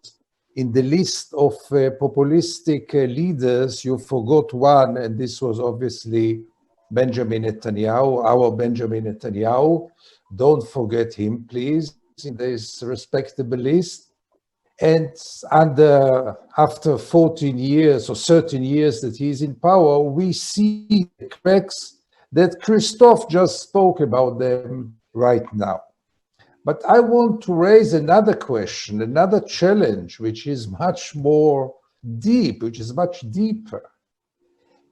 in the list of populistic leaders, you forgot one, and this was obviously Benjamin Netanyahu, our Benjamin Netanyahu. Don't forget him, please, in this respectable list. And after 14 years or 13 years that he's in power, we see the cracks that Christophe just spoke about them right now. But I want to raise another question, another challenge, which is much more deep, which is much deeper.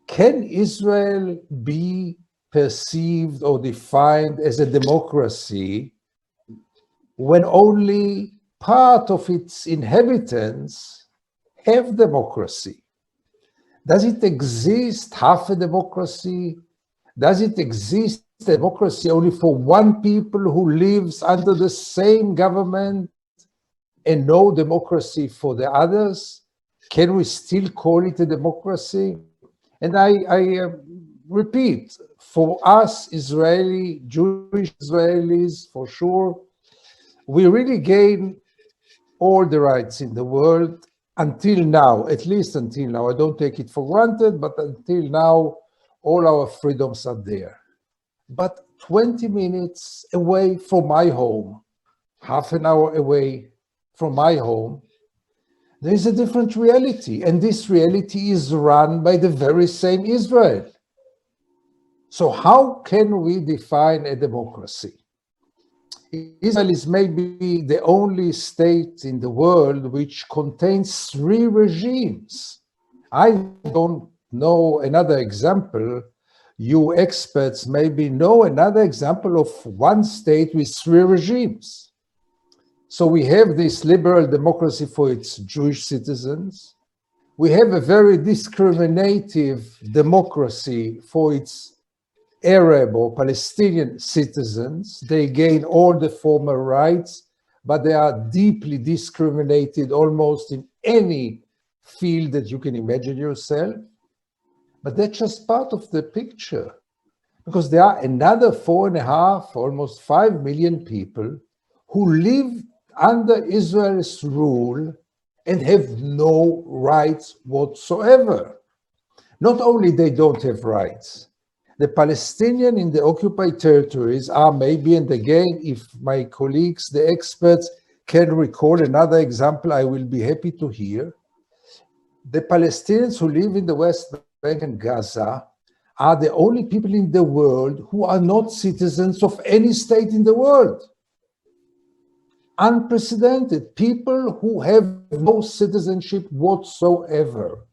Can Israel be perceived or defined as a democracy when only part of its inhabitants have democracy? Does it exist half a democracy? Does it exist a democracy only for one people who lives under the same government and no democracy for the others? Can we still call it a democracy? And I repeat, for us Israeli, Jewish Israelis, for sure, we really gain all the rights in the world until now, at least until now. I don't take it for granted, but until now, all our freedoms are there. But 20 minutes away from my home, half an hour away from my home, there is a different reality. And this reality is run by the very same Israel. So how can we define a democracy? Israel is maybe the only state in the world which contains three regimes. I don't know another example. You experts maybe know another example of one state with three regimes. So we have this liberal democracy for its Jewish citizens. We have a very discriminative democracy for its Arab or Palestinian citizens. They gain all the former rights, but they are deeply discriminated almost in any field that you can imagine yourself. But that's just part of the picture, because there are another 4.5, almost 5 million people who live under Israel's rule and have no rights whatsoever. Not only they don't have rights, the Palestinians in the occupied territories are maybe, and again, if my colleagues, the experts, can recall another example, I will be happy to hear. The Palestinians who live in the West Bank and Gaza are the only people in the world who are not citizens of any state in the world. Unprecedented. People who have no citizenship whatsoever.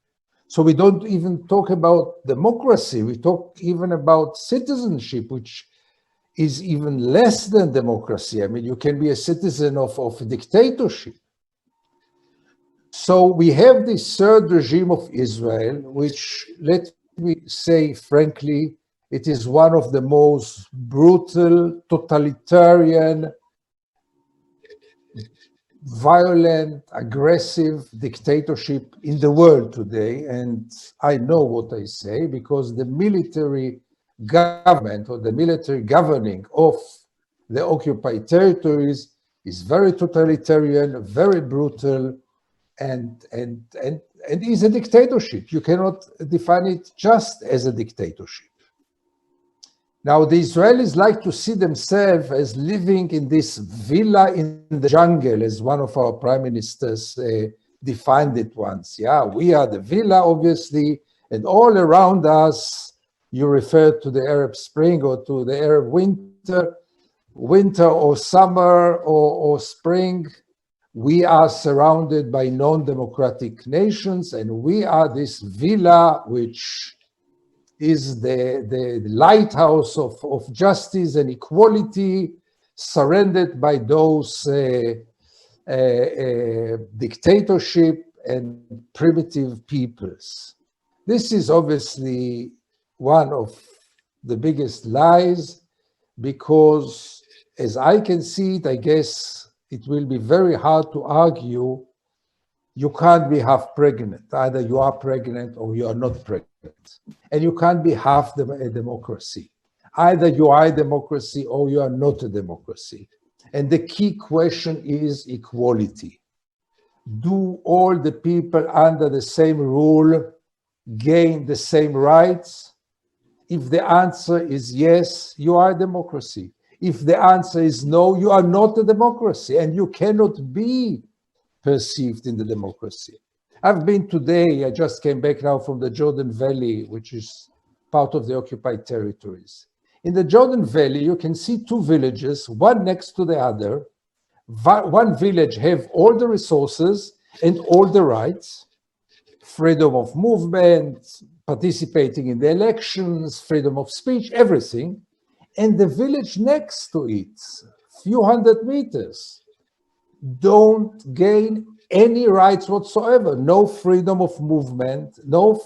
So we don't even talk about democracy. We talk even about citizenship, which is even less than democracy. I mean, you can be a citizen of a dictatorship. So we have this third regime of Israel, which, let me say frankly, it is one of the most brutal, totalitarian, violent, aggressive dictatorship in the world today. And I know what I say because the military government or the military governing of the occupied territories is very totalitarian, very brutal, and is a dictatorship. You cannot define it just as a dictatorship. Now, the Israelis like to see themselves as living in this villa in the jungle, as one of our prime ministers defined it once. Yeah, we are the villa, obviously, and all around us, you refer to the Arab Spring or to the Arab winter or summer or spring. We are surrounded by non-democratic nations, and we are this villa which is the lighthouse of justice and equality, surrendered by those dictatorship and primitive peoples. This is obviously one of the biggest lies, because as I can see it, I guess it will be very hard to argue you can't be half pregnant. Either you are pregnant or you are not pregnant. And you can't be half a democracy. Either you are a democracy or you are not a democracy. And the key question is equality. Do all the people under the same rule gain the same rights? If the answer is yes, you are a democracy. If the answer is no, you are not a democracy, and you cannot be perceived in the democracy. I've been today, I just came back now from the Jordan Valley, which is part of the occupied territories. In the Jordan Valley, you can see two villages, one next to the other. One village have all the resources and all the rights, freedom of movement, participating in the elections, freedom of speech, everything. And the village next to it, few hundred meters, don't gain any rights whatsoever. No freedom of movement, no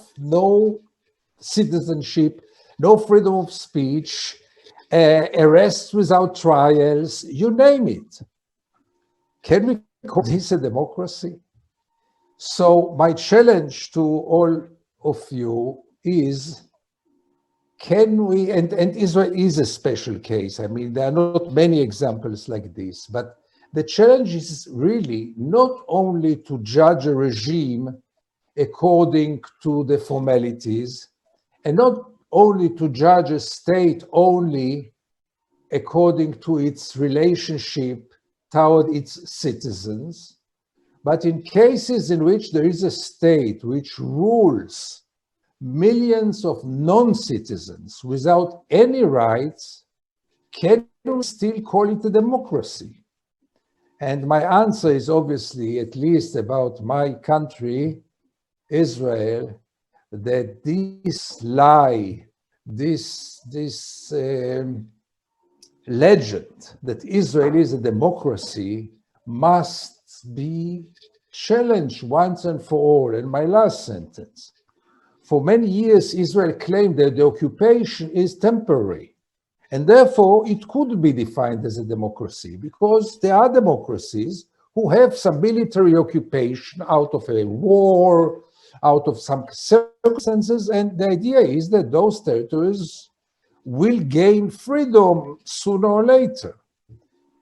citizenship, no freedom of speech, arrests without trials, you name it. Can we call this a democracy? So my challenge to all of you is, can we, and Israel is a special case. I mean, there are not many examples like this, but the challenge is really not only to judge a regime according to the formalities, and not only to judge a state only according to its relationship toward its citizens, but in cases in which there is a state which rules millions of non-citizens without any rights, can we still call it a democracy? And my answer is obviously, at least about my country, Israel, that this lie, this legend that Israel is a democracy must be challenged once and for all. And my last sentence. For many years, Israel claimed that the occupation is temporary, and therefore it could be defined as a democracy, because there are democracies who have some military occupation out of a war, out of some circumstances, and the idea is that those territories will gain freedom sooner or later.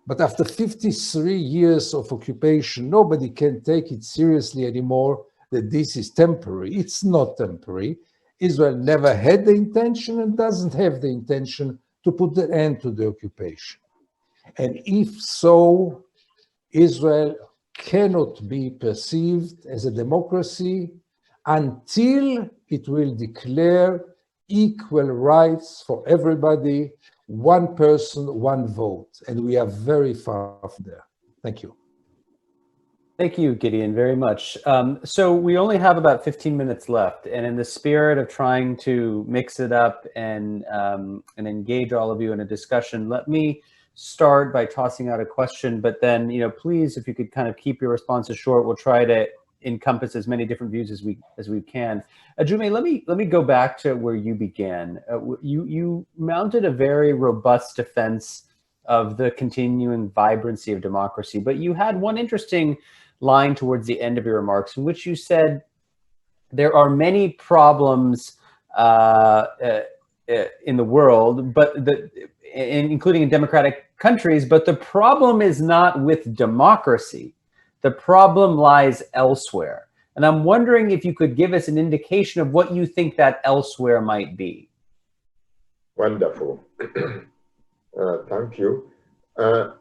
But after 53 years of occupation, nobody can take it seriously anymore that this is temporary. It's not temporary. Israel never had the intention and doesn't have the intention to put an end to the occupation. And if so, Israel cannot be perceived as a democracy until it will declare equal rights for everybody, one person, one vote. And we are very far from there. Thank you. Thank you, Gideon, very much. So we only have about 15 minutes left, and in the spirit of trying to mix it up and engage all of you in a discussion, let me start by tossing out a question, but then, please, if you could kind of keep your responses short, we'll try to encompass as many different views as we can. Jume, let me go back to where you began. You mounted a very robust defense of the continuing vibrancy of democracy, but you had one interesting line towards the end of your remarks in which you said there are many problems in the world, but including in democratic countries, but the problem is not with democracy. The problem lies elsewhere. And I'm wondering if you could give us an indication of what you think that elsewhere might be. Wonderful. Thank you. Let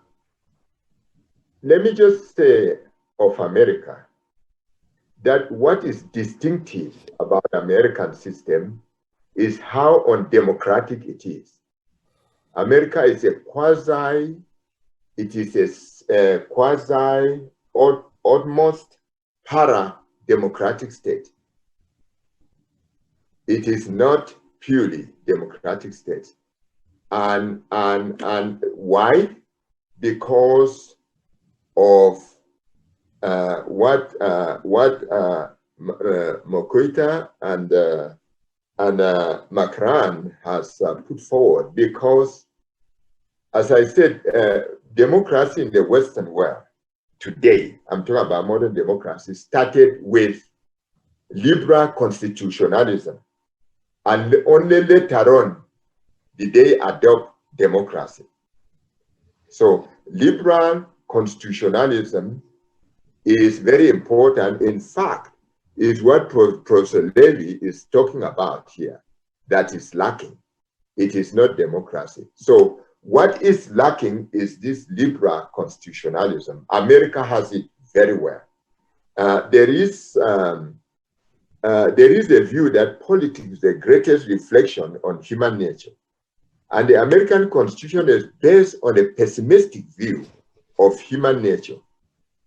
me just say of America that what is distinctive about the American system is how undemocratic it is. America is a quasi, almost para-democratic state. It is not purely democratic state. And why? Because of what Mokoita and Macron has put forward. Because, as I said, democracy in the Western world today, I'm talking about modern democracy, started with liberal constitutionalism, and only later on did they adopt democracy. So liberal constitutionalism is very important. In fact, is what Professor Levy is talking about here that is lacking. It is not democracy. So what is lacking is this liberal constitutionalism. America has it very well. There is a view that politics is the greatest reflection on human nature. And the American Constitution is based on a pessimistic view of human nature.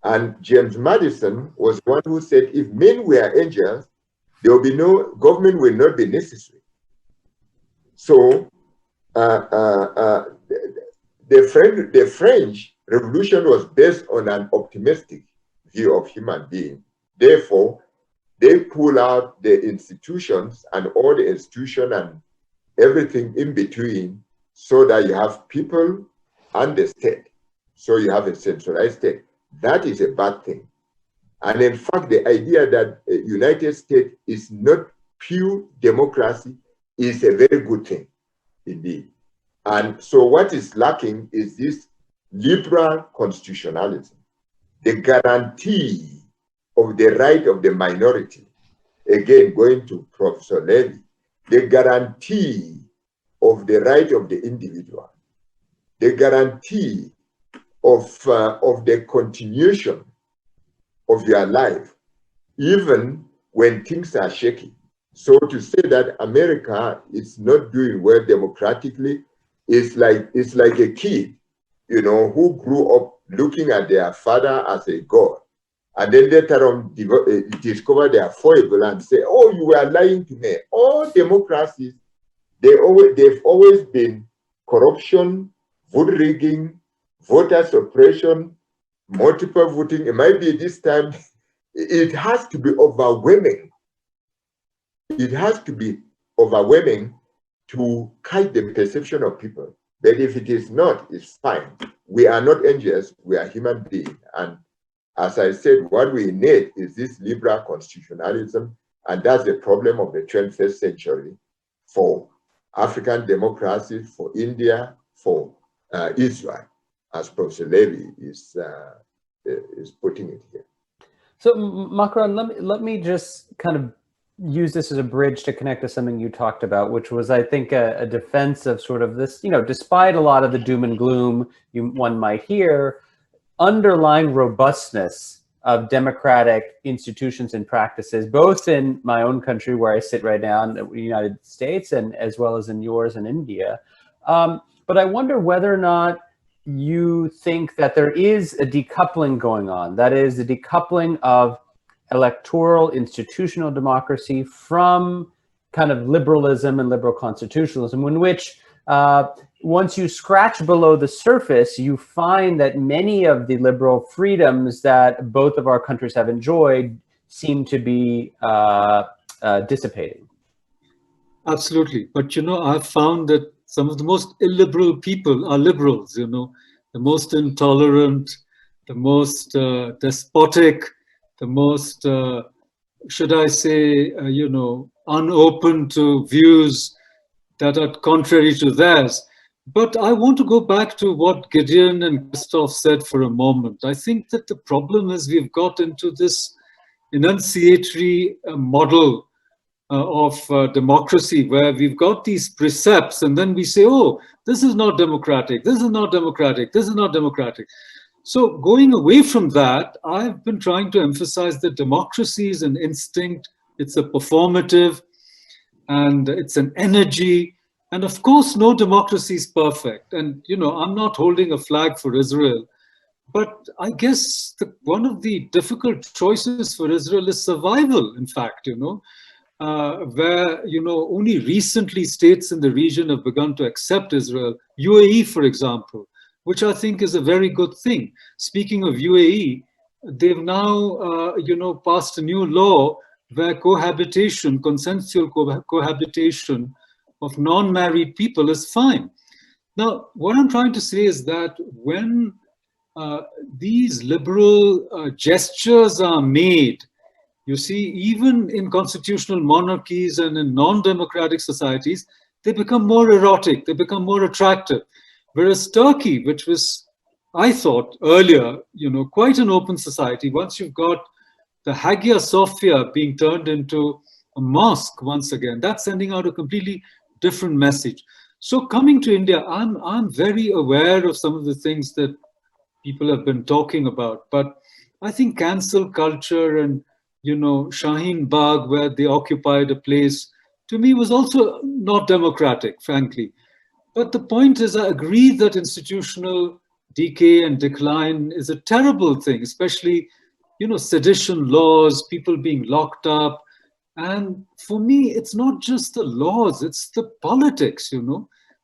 And James Madison was one who said, if men were angels, there will be no government, will not be necessary. So the French Revolution was based on an optimistic view of human being. Therefore, they pull out the institutions and all the institutions and everything in between so that you have people and the state. So you have a centralized state. That is a bad thing. And in fact, the idea that the United States is not pure democracy is a very good thing indeed. And so what is lacking is this liberal constitutionalism, the guarantee of the right of the minority. Again, going to Professor Levy, the guarantee of the right of the individual, the guarantee of the continuation of your life, even when things are shaky. So to say that America is not doing well democratically is like a kid, you know, who grew up looking at their father as a god, and then later on discover their foible and say, "Oh, you were lying to me." All democracies, they've always been corruption, vote rigging, voter suppression, multiple voting. It might be this time, it has to be overwhelming. It has to be overwhelming to catch the perception of people. But if it is not, it's fine. We are not angels, we are human beings. And as I said, what we need is this liberal constitutionalism, and that's the problem of the 21st century for African democracy, for India, for Israel, as Professor Levy is putting it here. So, Macron, let me just kind of use this as a bridge to connect to something you talked about, which was, I think, a defense of sort of this, you know, despite a lot of the doom and gloom one might hear, underlying robustness of democratic institutions and practices, both in my own country where I sit right now in the United States, and as well as in yours in India. But I wonder whether or not you think that there is a decoupling going on, that is, the decoupling of electoral institutional democracy from kind of liberalism and liberal constitutionalism, in which once you scratch below the surface, you find that many of the liberal freedoms that both of our countries have enjoyed seem to be dissipating. Absolutely. But, I've found that some of the most illiberal people are liberals, the most intolerant, the most despotic, the most, should I say, unopen to views that are contrary to theirs. But I want to go back to what Gideon and Christoph said for a moment. I think that the problem is we've got into this enunciatory model of democracy, where we've got these precepts and then we say, oh, this is not democratic, this is not democratic, this is not democratic. So going away from that, I've been trying to emphasize that democracy is an instinct, it's a performative, and it's an energy. And of course, no democracy is perfect. And, I'm not holding a flag for Israel, but I guess one of the difficult choices for Israel is survival, in fact, where, only recently states in the region have begun to accept Israel. UAE, for example, which I think is a very good thing. Speaking of UAE, they've now, passed a new law where cohabitation, consensual cohabitation of non-married people is fine. Now, what I'm trying to say is that when these liberal gestures are made, you see, even in constitutional monarchies and in non-democratic societies, they become more erotic, they become more attractive. Whereas Turkey, which was, I thought earlier, quite an open society, once you've got the Hagia Sophia being turned into a mosque once again, that's sending out a completely different message. So coming to India, I'm very aware of some of the things that people have been talking about, but I think cancel culture and, Shaheen Bagh, where they occupied a place, to me was also not democratic, frankly. But the point is, I agree that institutional decay and decline is a terrible thing, especially, sedition laws, people being locked up. And for me, it's not just the laws, it's the politics,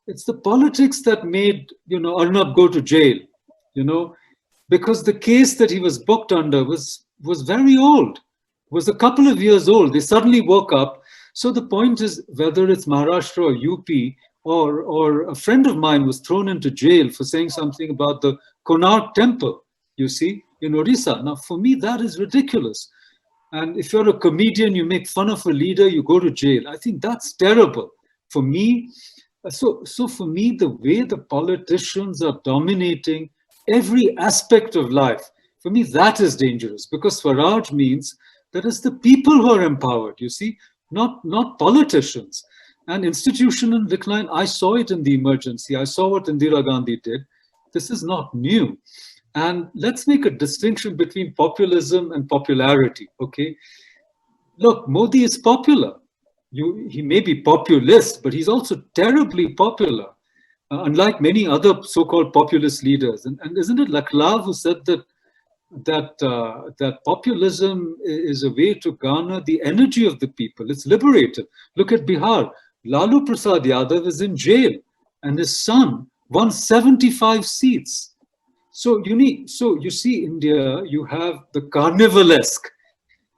It's the politics that made, Arnab go to jail, because the case that he was booked under was very old, was a couple of years old. They suddenly woke up. So the point is, whether it's Maharashtra or UP, or a friend of mine was thrown into jail for saying something about the Konark temple, you see, in Odisha. Now, for me, that is ridiculous. And if you're a comedian, you make fun of a leader, you go to jail. I think that's terrible. For me, so for me, the way the politicians are dominating every aspect of life, for me, that is dangerous, because Swaraj means that it's the people who are empowered, you see, not politicians. And institutional decline, I saw it in the emergency. I saw what Indira Gandhi did. This is not new. And let's make a distinction between populism and popularity, okay? Look, Modi is popular. He may be populist, but he's also terribly popular, unlike many other so-called populist leaders. And isn't it Laclave who said that populism is a way to garner the energy of the people? It's liberated. Look at Bihar. Lalu Prasad Yadav is in jail, and his son won 75 seats. So you see, India, you have the carnivalesque,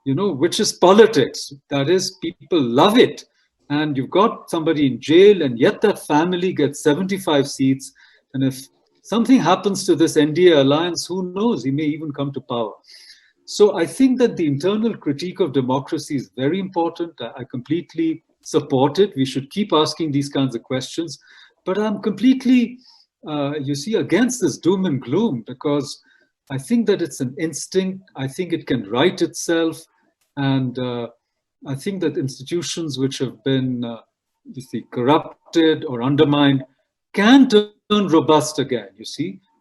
which is politics. That is, people love it. And you've got somebody in jail, and yet that family gets 75 seats. And if something happens to this NDA alliance, who knows? He may even come to power. So I think that the internal critique of democracy is very important. I completely support it. We should keep asking these kinds of questions. But I'm completely, against this doom and gloom, because I think that it's an instinct. I think it can right itself. And I think that institutions which have been, corrupted or undermined can turn robust again,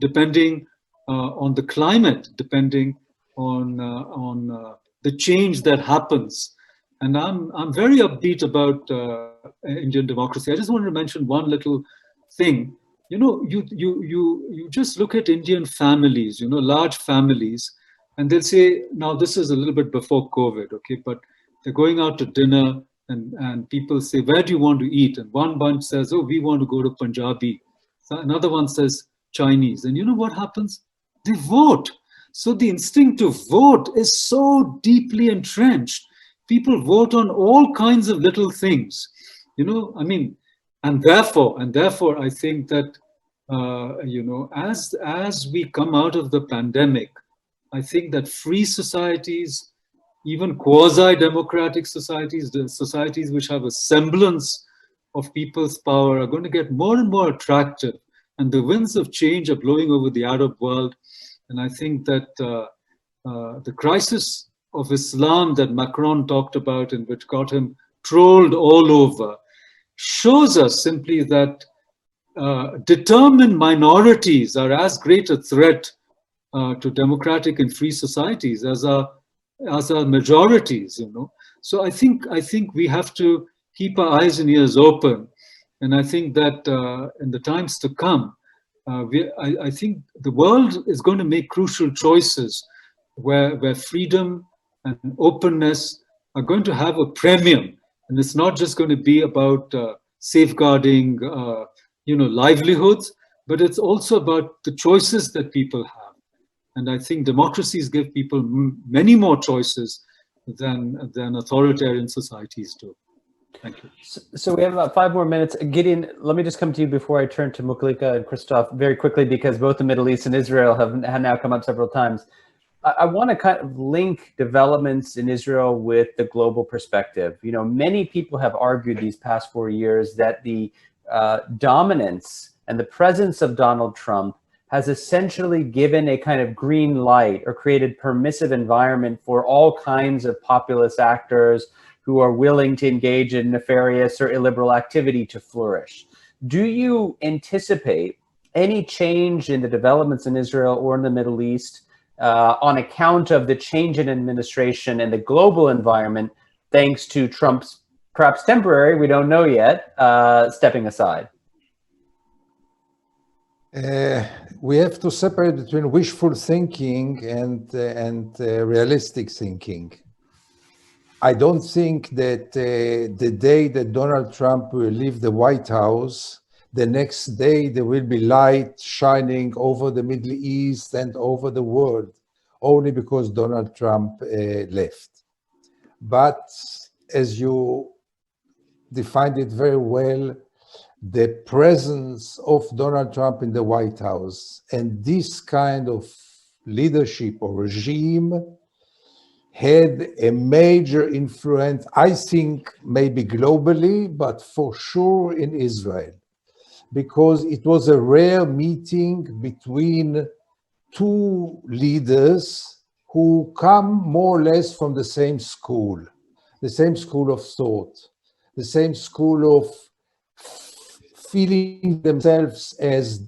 depending on the climate, depending on the change that happens. And I'm very upbeat about Indian democracy. I just wanted to mention one little thing. You just look at Indian families, large families, and they'll say, now this is a little bit before COVID, okay, but they're going out to dinner and people say, where do you want to eat? And one bunch says, oh, we want to go to Punjabi. So another one says Chinese. And you know what happens? They vote. So the instinct to vote is so deeply entrenched. People vote on all kinds of little things, you know, I mean, and therefore, I think that, you know, as we come out of the pandemic, I think that free societies, even quasi-democratic societies, the societies which have a semblance of people's power, are going to get more and more attractive. And the winds of change are blowing over the Arab world. And I think that the crisis of Islam that Macron talked about and which got him trolled all over shows us simply that determined minorities are as great a threat to democratic and free societies as are majorities, you know. So I think we have to keep our eyes and ears open, and I think that in the times to come, I think the world is going to make crucial choices where freedom and openness are going to have a premium, and it's not just going to be about safeguarding, you know, livelihoods, but it's also about the choices that people have. And I think democracies give people many more choices than authoritarian societies do. Thank you. So we have about 5 more minutes. Gideon, let me just come to you before I turn to Muklika and Christoph very quickly, because both the Middle East and Israel have now come up several times. I want to kind of link developments in Israel with the global perspective. You know, many people have argued these past 4 years that the dominance and the presence of Donald Trump has essentially given a kind of green light or created permissive environment for all kinds of populist actors who are willing to engage in nefarious or illiberal activity to flourish. Do you anticipate any change in the developments in Israel or in the Middle East on account of the change in administration and the global environment, thanks to Trump's perhaps temporary, we don't know yet, stepping aside? We have to separate between wishful thinking and realistic thinking. I don't think that the day that Donald Trump will leave the White House, the next day there will be light shining over the Middle East and over the world, only because Donald Trump left. But as you defined it very well, the presence of Donald Trump in the White House and this kind of leadership or regime had a major influence, I think maybe globally, but for sure in Israel, because it was a rare meeting between two leaders who come more or less from the same school of thought, the same school of feeling themselves as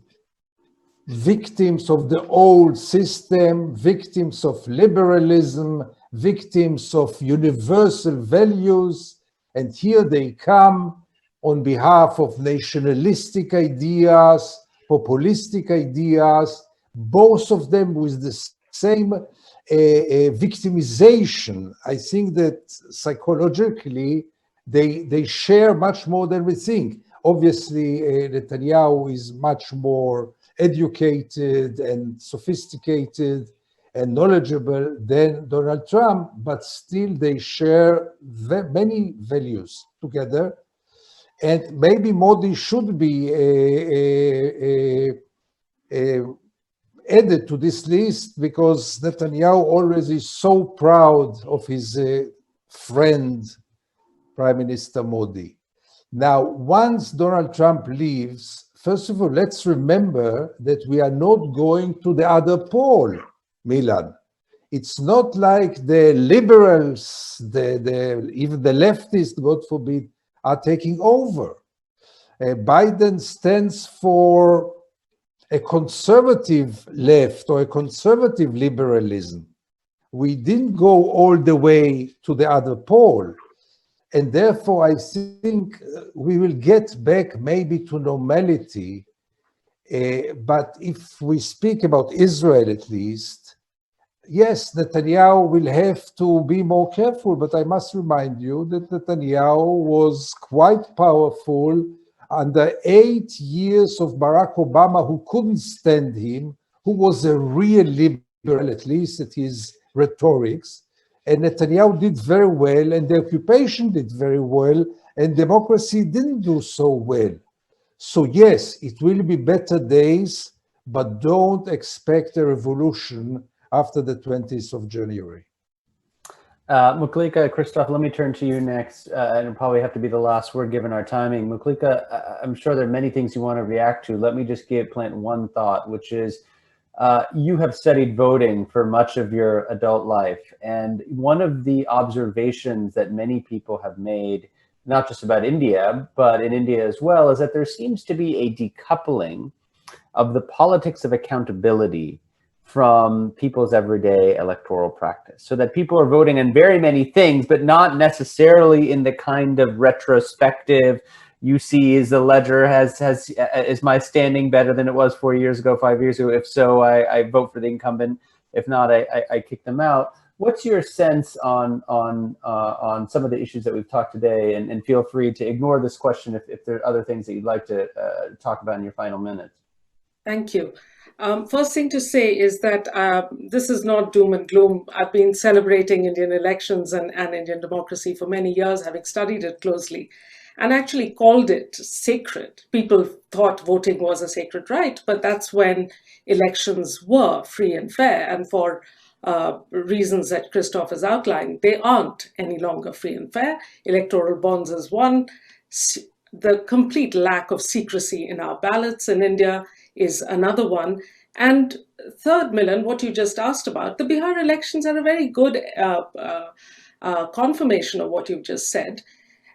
victims of the old system, victims of liberalism, victims of universal values. And here they come on behalf of nationalistic ideas, populistic ideas, both of them with the same victimization. I think that psychologically they share much more than we think. Obviously, Netanyahu is much more educated and sophisticated and knowledgeable than Donald Trump, but still they share many values together. And maybe Modi should be added to this list, because Netanyahu always is so proud of his friend, Prime Minister Modi. Now, once Donald Trump leaves, first of all, let's remember that we are not going to the other pole, Milan. It's not like the liberals, even the leftists, God forbid, are taking over. Biden stands for a conservative left or a conservative liberalism. We didn't go all the way to the other pole. And therefore, I think we will get back maybe to normality. But if we speak about Israel at least, yes, Netanyahu will have to be more careful. But I must remind you that Netanyahu was quite powerful under 8 years of Barack Obama, who couldn't stand him, who was a real liberal. liberal, at least it is rhetorics. And Netanyahu did very well, and the occupation did very well, and democracy didn't do so well. So yes, it will be better days, but don't expect a revolution after the 20th of January. Muklika, Christoph, let me turn to you next, and it'll probably have to be the last word given our timing. Muklika, I'm sure there are many things you want to react to. Let me just plant one thought, which is you have studied voting for much of your adult life, and one of the observations that many people have made, not just about India, but in India as well, is that there seems to be a decoupling of the politics of accountability from people's everyday electoral practice, so that people are voting on very many things, but not necessarily in the kind of retrospective, you see, is the ledger is my standing better than it was 4 years ago, 5 years ago? If so, I vote for the incumbent. If not, I kick them out. What's your sense on some of the issues that we've talked today? And feel free to ignore this question if there are other things that you'd like to talk about in your final minutes. Thank you. First thing to say is that this is not doom and gloom. I've been celebrating Indian elections and Indian democracy for many years, having studied it closely, and actually called it sacred. People thought voting was a sacred right, but that's when elections were free and fair. And for reasons that Christoph has outlined, they aren't any longer free and fair. Electoral bonds is one. The complete lack of secrecy in our ballots in India is another one. And third, Milan, what you just asked about, the Bihar elections are a very good confirmation of what you've just said.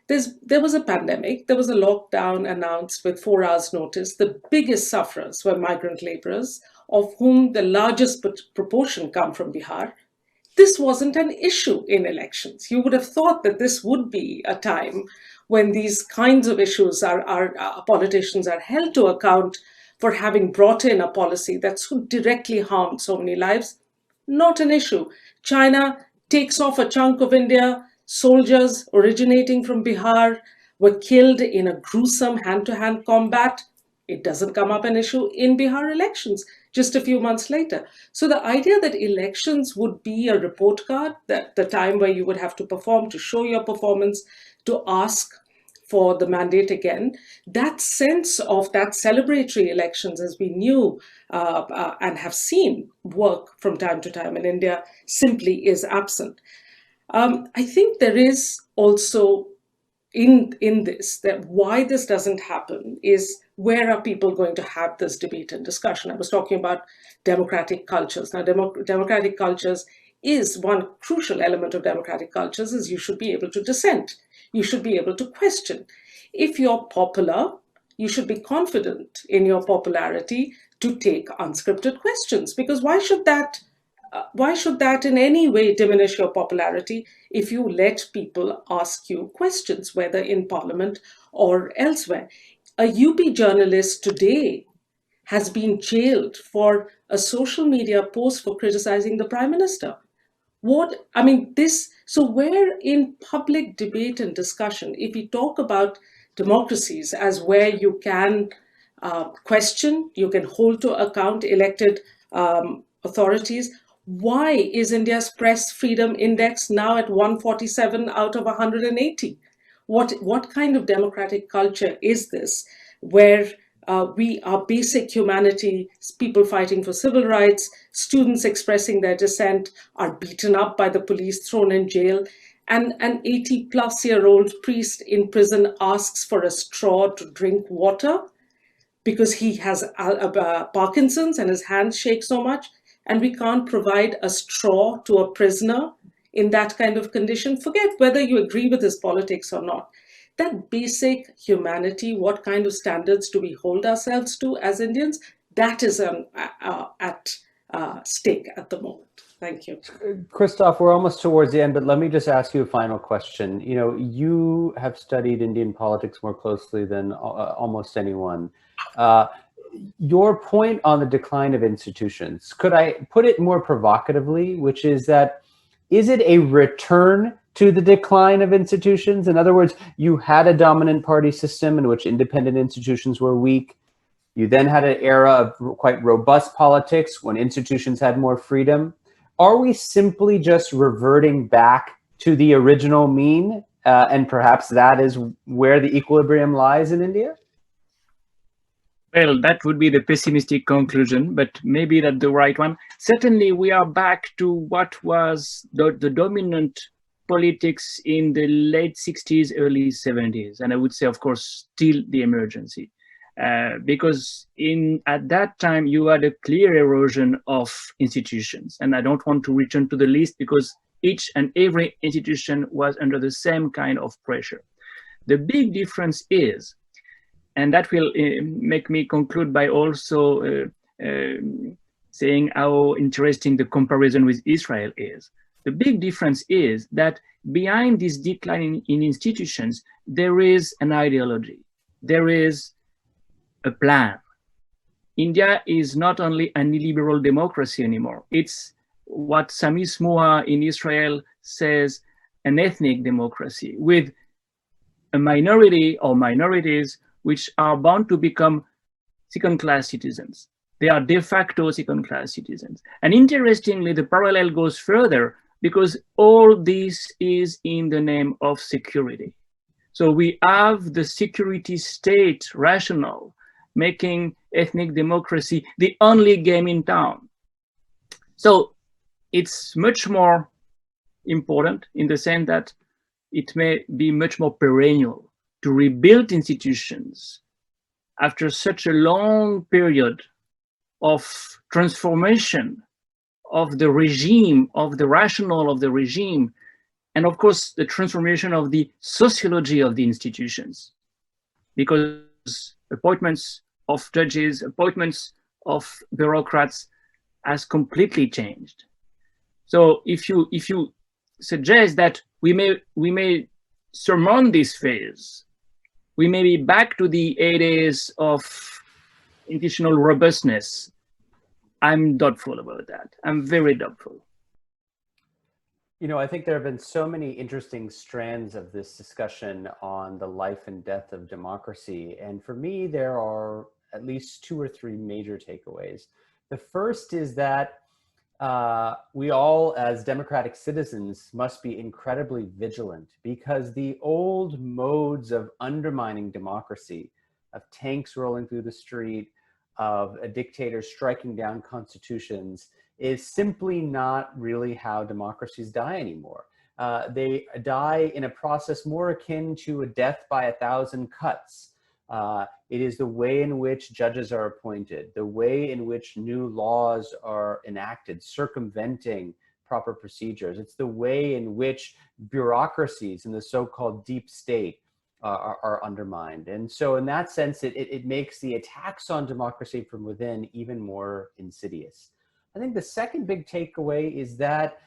There was a pandemic, there was a lockdown announced with 4 hours notice. The biggest sufferers were migrant laborers, of whom the largest proportion come from Bihar. This wasn't an issue in elections. You would have thought that this would be a time when these kinds of issues politicians are held to account for having brought in a policy that so directly harmed so many lives. Not an issue. China takes off a chunk of India. Soldiers originating from Bihar were killed in a gruesome hand-to-hand combat. It doesn't come up an issue in Bihar elections just a few months later. So the idea that elections would be a report card, that the time where you would have to perform, to show your performance, to ask for the mandate again, that sense of that celebratory elections, as we knew and have seen work from time to time in India, simply is absent. I think there is also in this, that why this doesn't happen is, where are people going to have this debate and discussion? I was talking about democratic cultures. Now, democratic cultures is one crucial element of democratic cultures is you should be able to dissent. You should be able to question. If you're popular, you should be confident in your popularity to take unscripted questions, because why should that in any way diminish your popularity if you let people ask you questions, whether in Parliament or elsewhere? A UP journalist today has been jailed for a social media post for criticizing the Prime Minister. So where in public debate and discussion, if we talk about democracies as where you can question, you can hold to account elected authorities, why is India's press freedom index now at 147 out of 180? What kind of democratic culture is this, where our basic humanity, people fighting for civil rights, students expressing their dissent are beaten up by the police, thrown in jail, and an 80-plus-year-old priest in prison asks for a straw to drink water because he has Parkinson's and his hands shake so much, and we can't provide a straw to a prisoner in that kind of condition. Forget whether you agree with his politics or not. That basic humanity, what kind of standards do we hold ourselves to as Indians? That is at stake at the moment. Thank you. Christoph, we're almost towards the end, but let me just ask you a final question. You know, you have studied Indian politics more closely than almost anyone. Your point on the decline of institutions, could I put it more provocatively, which is that, is it a return to the decline of institutions? In other words, you had a dominant party system in which independent institutions were weak. You then had an era of quite robust politics when institutions had more freedom. Are we simply just reverting back to the original mean? And perhaps that is where the equilibrium lies in India? Well, that would be the pessimistic conclusion, but maybe that's the right one. Certainly, we are back to what was the dominant politics in the late 60s, early 70s. And I would say, of course, still the emergency. Because at that time, you had a clear erosion of institutions. And I don't want to return to the list because each and every institution was under the same kind of pressure. The big difference is, and that will make me conclude by also saying how interesting the comparison with Israel is. The big difference is that behind this decline in institutions, there is an ideology. There is a plan. India is not only an illiberal democracy anymore. It's what Sami Smoha in Israel says, an ethnic democracy with a minority or minorities which are bound to become second-class citizens. They are de facto second-class citizens. And interestingly, the parallel goes further because all this is in the name of security. So we have the security state rationale making ethnic democracy the only game in town. So it's much more important in the sense that it may be much more perennial to rebuild institutions after such a long period of transformation of the regime, of the rationale of the regime, and of course the transformation of the sociology of the institutions, because appointments of judges, appointments of bureaucrats has completely changed. So if you suggest that we may surmount this phase, we may be back to the 80s of institutional robustness, I'm doubtful about that. I'm very doubtful. You know, I think there have been so many interesting strands of this discussion on the life and death of democracy. And for me, there are at least 2 or 3 major takeaways. The first is that we all, as democratic citizens, must be incredibly vigilant because the old modes of undermining democracy, of tanks rolling through the street, of a dictator striking down constitutions, is simply not really how democracies die anymore. They die in a process more akin to a death by 1,000 cuts. It is the way in which judges are appointed, the way in which new laws are enacted, circumventing proper procedures. It's the way in which bureaucracies in the so-called deep state are undermined. And so in that sense, it makes the attacks on democracy from within even more insidious. I think the second big takeaway is that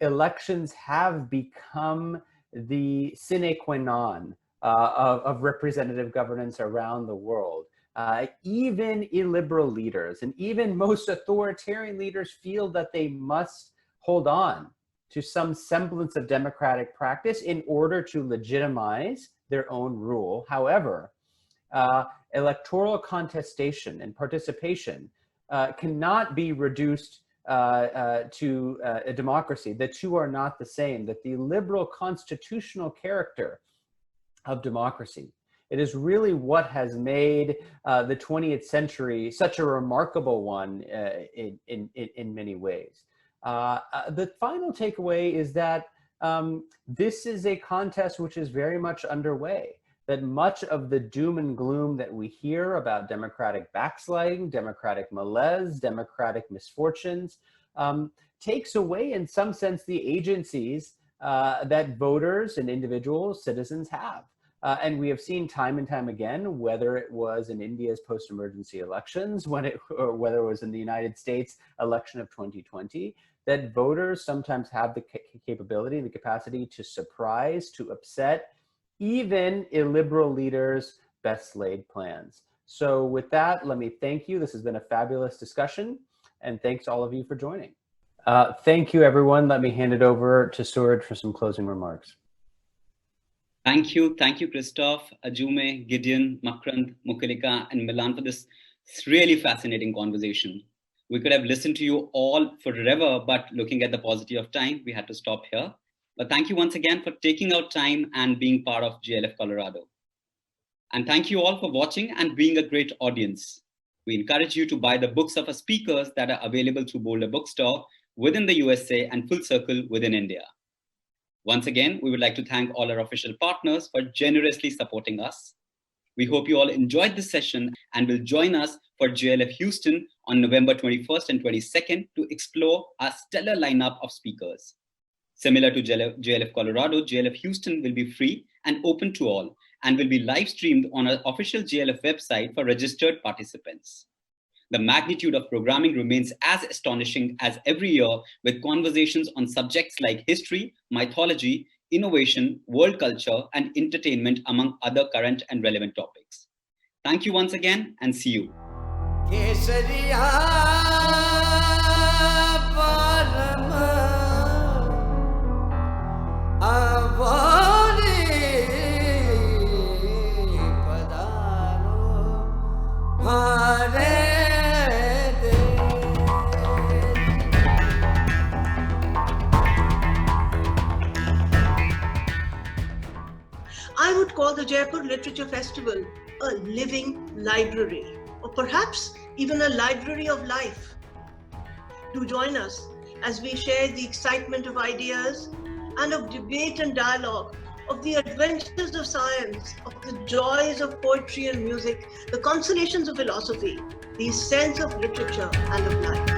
elections have become the sine qua non of representative governance around the world. Even illiberal leaders and even most authoritarian leaders feel that they must hold on to some semblance of democratic practice in order to legitimize their own rule. However, electoral contestation and participation cannot be reduced to a democracy. The two are not the same, that the liberal constitutional character of democracy, it is really what has made the 20th century such a remarkable one in many ways. The final takeaway is that this is a contest which is very much underway, that much of the doom and gloom that we hear about democratic backsliding, democratic malaise, democratic misfortunes, takes away in some sense the agencies that voters and individuals, citizens have. And we have seen time and time again, whether it was in India's post-emergency elections, or whether it was in the United States election of 2020, that voters sometimes have the capability, the capacity to surprise, to upset even illiberal leaders' best laid plans. So with that, let me thank you. This has been a fabulous discussion, and thanks all of you for joining. Thank you, everyone. Let me hand it over to Suraj for some closing remarks. Thank you, Christoph, Ajume, Gideon, Makrand, Mukalika, and Milan for this It's really fascinating conversation. We could have listened to you all forever, but looking at the paucity of time, we had to stop here. But thank you once again for taking out time and being part of JLF Colorado. And thank you all for watching and being a great audience. We encourage you to buy the books of our speakers that are available through Boulder Bookstore within the USA and Full Circle within India. Once again, we would like to thank all our official partners for generously supporting us. We hope you all enjoyed this session and will join us for JLF Houston on November 21st and 22nd to explore our stellar lineup of speakers. Similar to JLF Colorado, JLF Houston will be free and open to all and will be live streamed on our official JLF website for registered participants. The magnitude of programming remains as astonishing as every year, with conversations on subjects like history, mythology, innovation, world culture, and entertainment, among other current and relevant topics. Thank you once again, and see you. I would call the Jaipur Literature Festival a living library, or perhaps even a library of life. Do join us as we share the excitement of ideas and of debate and dialogue, of the adventures of science, of the joys of poetry and music, the consolations of philosophy, the essence of literature and of life.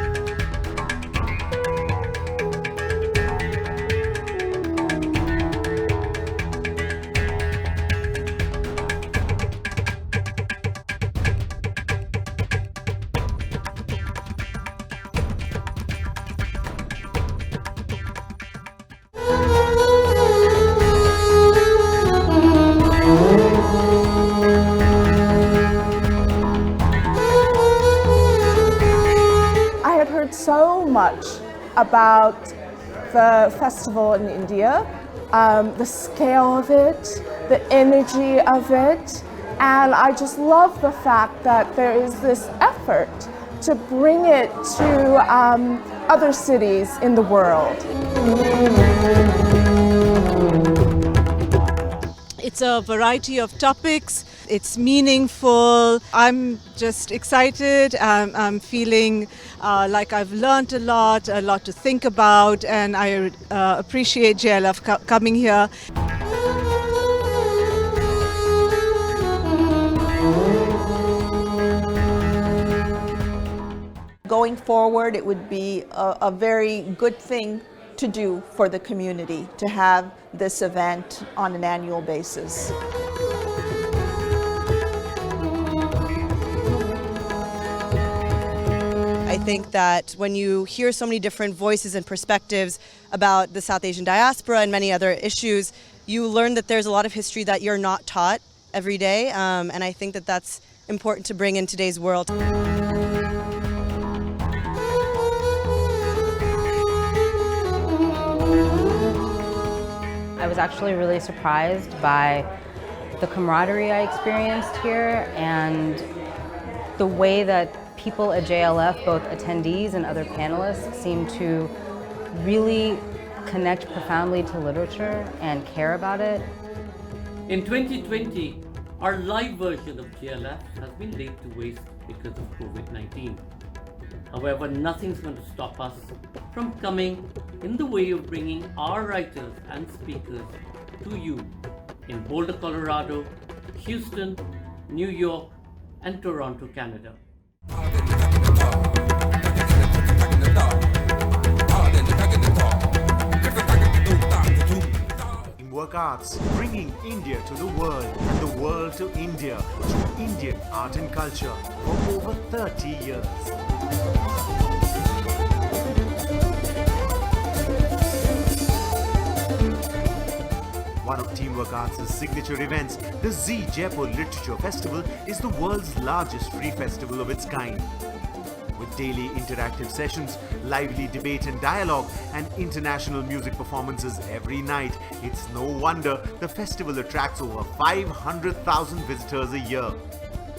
So much about the festival in India, the scale of it, the energy of it, and I just love the fact that there is this effort to bring it to other cities in the world. It's a variety of topics. It's meaningful. I'm just excited. I'm feeling like I've learned a lot to think about, and I appreciate JLF coming here. Going forward, it would be a very good thing to do for the community to have this event on an annual basis. I think that when you hear so many different voices and perspectives about the South Asian diaspora and many other issues, you learn that there's a lot of history that you're not taught every day, and I think that that's important to bring in today's world. I was actually really surprised by the camaraderie I experienced here and the way that people at JLF, both attendees and other panelists, seem to really connect profoundly to literature and care about it. In 2020, our live version of JLF has been laid to waste because of COVID-19. However, nothing's going to stop us from coming in the way of bringing our writers and speakers to you in Boulder, Colorado, Houston, New York, and Toronto, Canada. Teamwork Arts, bringing India to the world and the world to India through Indian art and culture for over 30 years. One of Teamwork Arts' signature events, the Z Jaipur Literature Festival, is the world's largest free festival of its kind. With daily interactive sessions, lively debate and dialogue, and international music performances every night, it's no wonder the festival attracts over 500,000 visitors a year.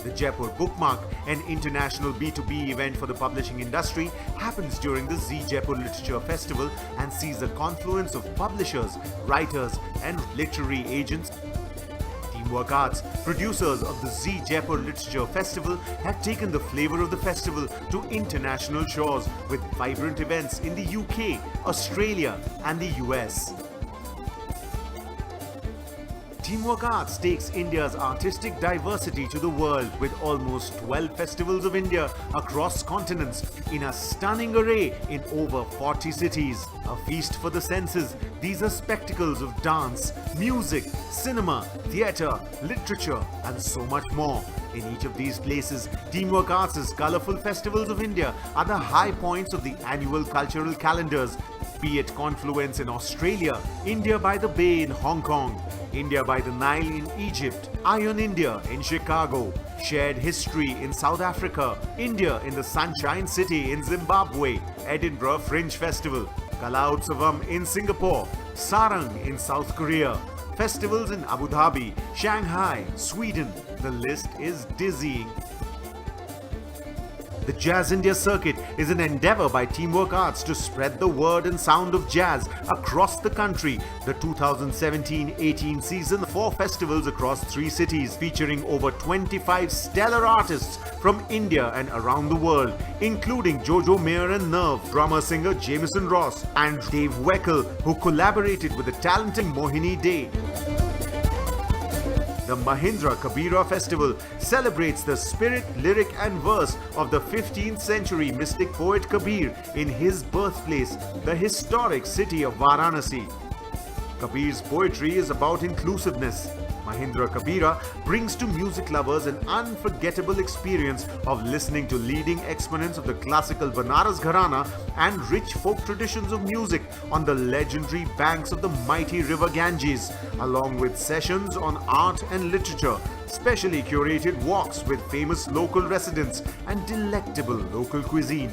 The Jaipur Bookmark, an international B2B event for the publishing industry, happens during the Z Jaipur Literature Festival and sees a confluence of publishers, writers and literary agents. Teamwork Arts, producers of the Z Jaipur Literature Festival, have taken the flavor of the festival to international shores with vibrant events in the UK, Australia and the US. Teamwork Arts takes India's artistic diversity to the world with almost 12 festivals of India across continents in a stunning array in over 40 cities. A feast for the senses, these are spectacles of dance, music, cinema, theatre, literature and so much more. In each of these places, Teamwork Arts' colourful festivals of India are the high points of the annual cultural calendars. Be it Confluence in Australia, India by the Bay in Hong Kong, India by the Nile in Egypt, Ion India in Chicago, Shared History in South Africa, India in the Sunshine City in Zimbabwe, Edinburgh Fringe Festival, Kala Utsavam in Singapore, Sarang in South Korea, festivals in Abu Dhabi, Shanghai, Sweden. The list is dizzying. The Jazz India Circuit is an endeavour by Teamwork Arts to spread the word and sound of jazz across the country. The 2017-18 season, 4 festivals across 3 cities featuring over 25 stellar artists from India and around the world, including Jojo Mayer and Nerve, drummer-singer Jameson Ross and Dave Weckel, who collaborated with the talented Mohini Day. The Mahindra Kabira festival celebrates the spirit, lyric and verse of the 15th century mystic poet Kabir in his birthplace, the historic city of Varanasi. Kabir's poetry is about inclusiveness. Mahindra Kabira brings to music lovers an unforgettable experience of listening to leading exponents of the classical Banaras Gharana and rich folk traditions of music on the legendary banks of the mighty river Ganges, along with sessions on art and literature, specially curated walks with famous local residents and delectable local cuisine.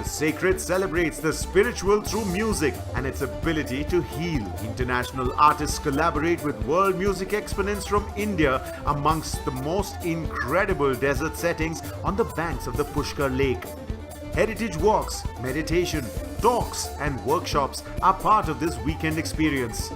Sacred celebrates the spiritual through music and its ability to heal. International artists collaborate with world music exponents from India amongst the most incredible desert settings on the banks of the Pushkar Lake. Heritage walks, meditation, talks and workshops are part of this weekend experience.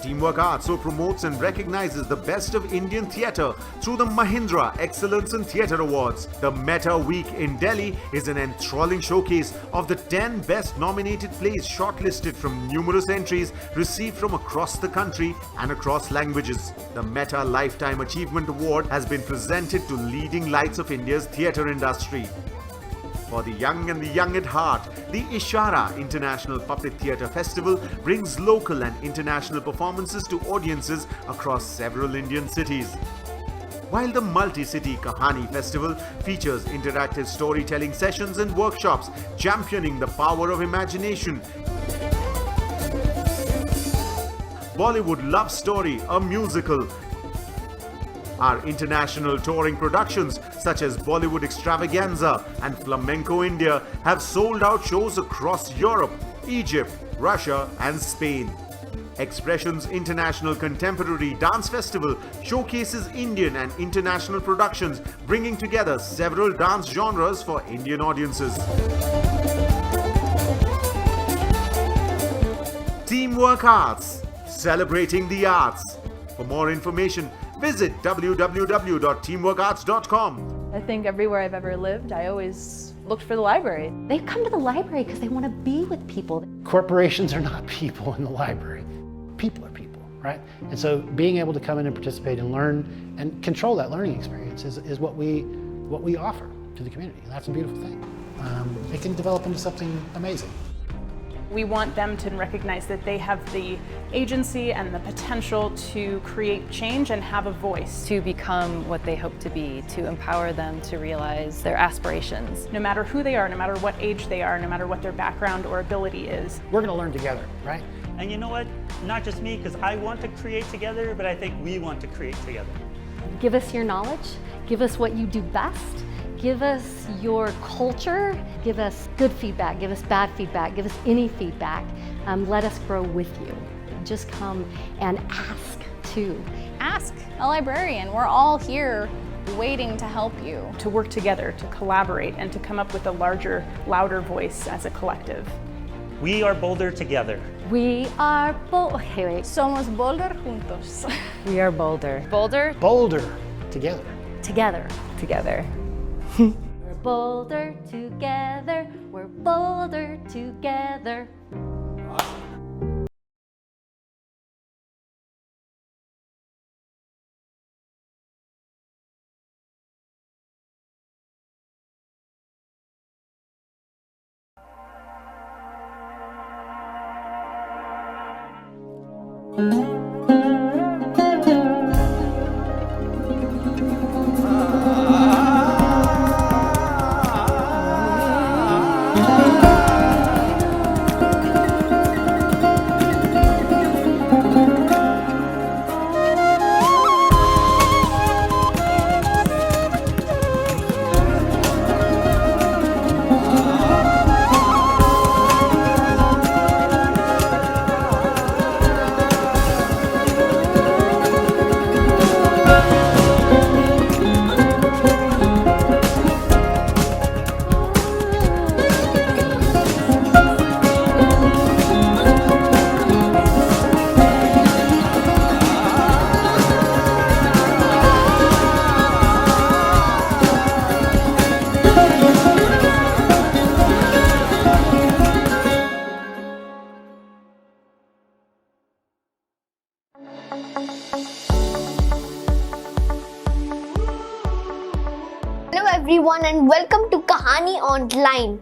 Teamwork Arts so promotes and recognizes the best of Indian theatre through the Mahindra Excellence in Theatre Awards. The Meta Week in Delhi is an enthralling showcase of the 10 best nominated plays shortlisted from numerous entries received from across the country and across languages. The Meta Lifetime Achievement Award has been presented to leading lights of India's theatre industry. For the young and the young at heart, the Ishara International Puppet Theatre Festival brings local and international performances to audiences across several Indian cities. While the Multi-City Kahani Festival features interactive storytelling sessions and workshops championing the power of imagination. Bollywood Love Story, a musical. Our international touring productions such as Bollywood Extravaganza and Flamenco India have sold out shows across Europe, Egypt, Russia and Spain. Expressions International Contemporary Dance Festival showcases Indian and international productions, bringing together several dance genres for Indian audiences. Teamwork Arts, celebrating the arts. For more information, visit www.teamworkarts.com. I think everywhere I've ever lived, I always looked for the library. They come to the library because they want to be with people. Corporations are not people in the library. People are people, right? And so being able to come in and participate and learn and control that learning experience is what we offer to the community. And that's a beautiful thing. It can develop into something amazing. We want them to recognize that they have the agency and the potential to create change and have a voice. To become what they hope to be, to empower them to realize their aspirations. No matter who they are, no matter what age they are, no matter what their background or ability is. We're going to learn together, right? And you know what? Not just me, because I want to create together, but I think we want to create together. Give us your knowledge. Give us what you do best. Give us your culture, give us good feedback, give us bad feedback, give us any feedback. Let us grow with you. Just come and ask too. Ask a librarian. We're all here waiting to help you. To work together, to collaborate, and to come up with a larger, louder voice as a collective. We are bolder together. We are okay, wait. Somos bolder juntos. We are bolder. Bolder? Bolder together. Together. Together. We're bolder together. We're bolder together. Hello everyone and welcome to Kahani Online,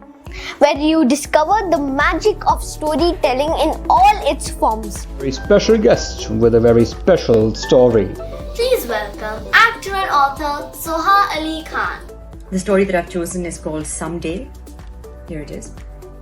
where you discover the magic of storytelling in all its forms. Very special guest with a very special story. Please welcome actor and author Soha Ali Khan. The story that I've chosen is called Someday. Here it is.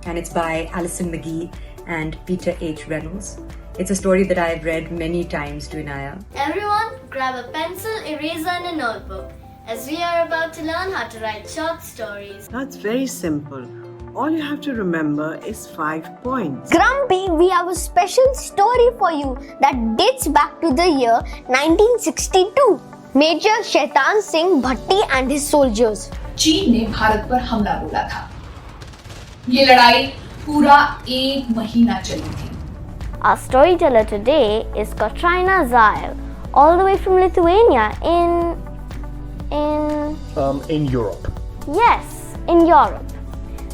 And it's by Alison McGee and Peter H. Reynolds. It's a story that I've read many times to Inaya. Everyone, grab a pencil, eraser and a notebook, as we are about to learn how to write short stories. That's very simple. All you have to remember is 5 points. Grumpy, we have a special story for you that dates back to the year 1962. Major Shaitan Singh Bhatti and his soldiers. चीन ने भारत पर हमला बोला था। ये लड़ाई पूरा 1 महीना चली थी। Our storyteller today is Katrina Zail, all the way from Lithuania in Europe. Yes, in Europe.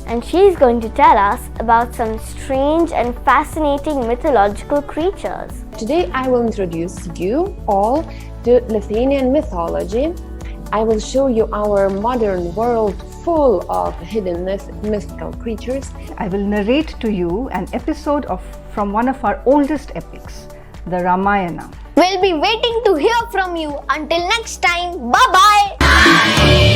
And she's going to tell us about some strange and fascinating mythological creatures. Today I will introduce you all to Lithuanian mythology. I will show you our modern world full of hidden mythical creatures. I will narrate to you an episode from one of our oldest epics, the Ramayana. We'll be waiting to hear from you. Until next time, bye-bye.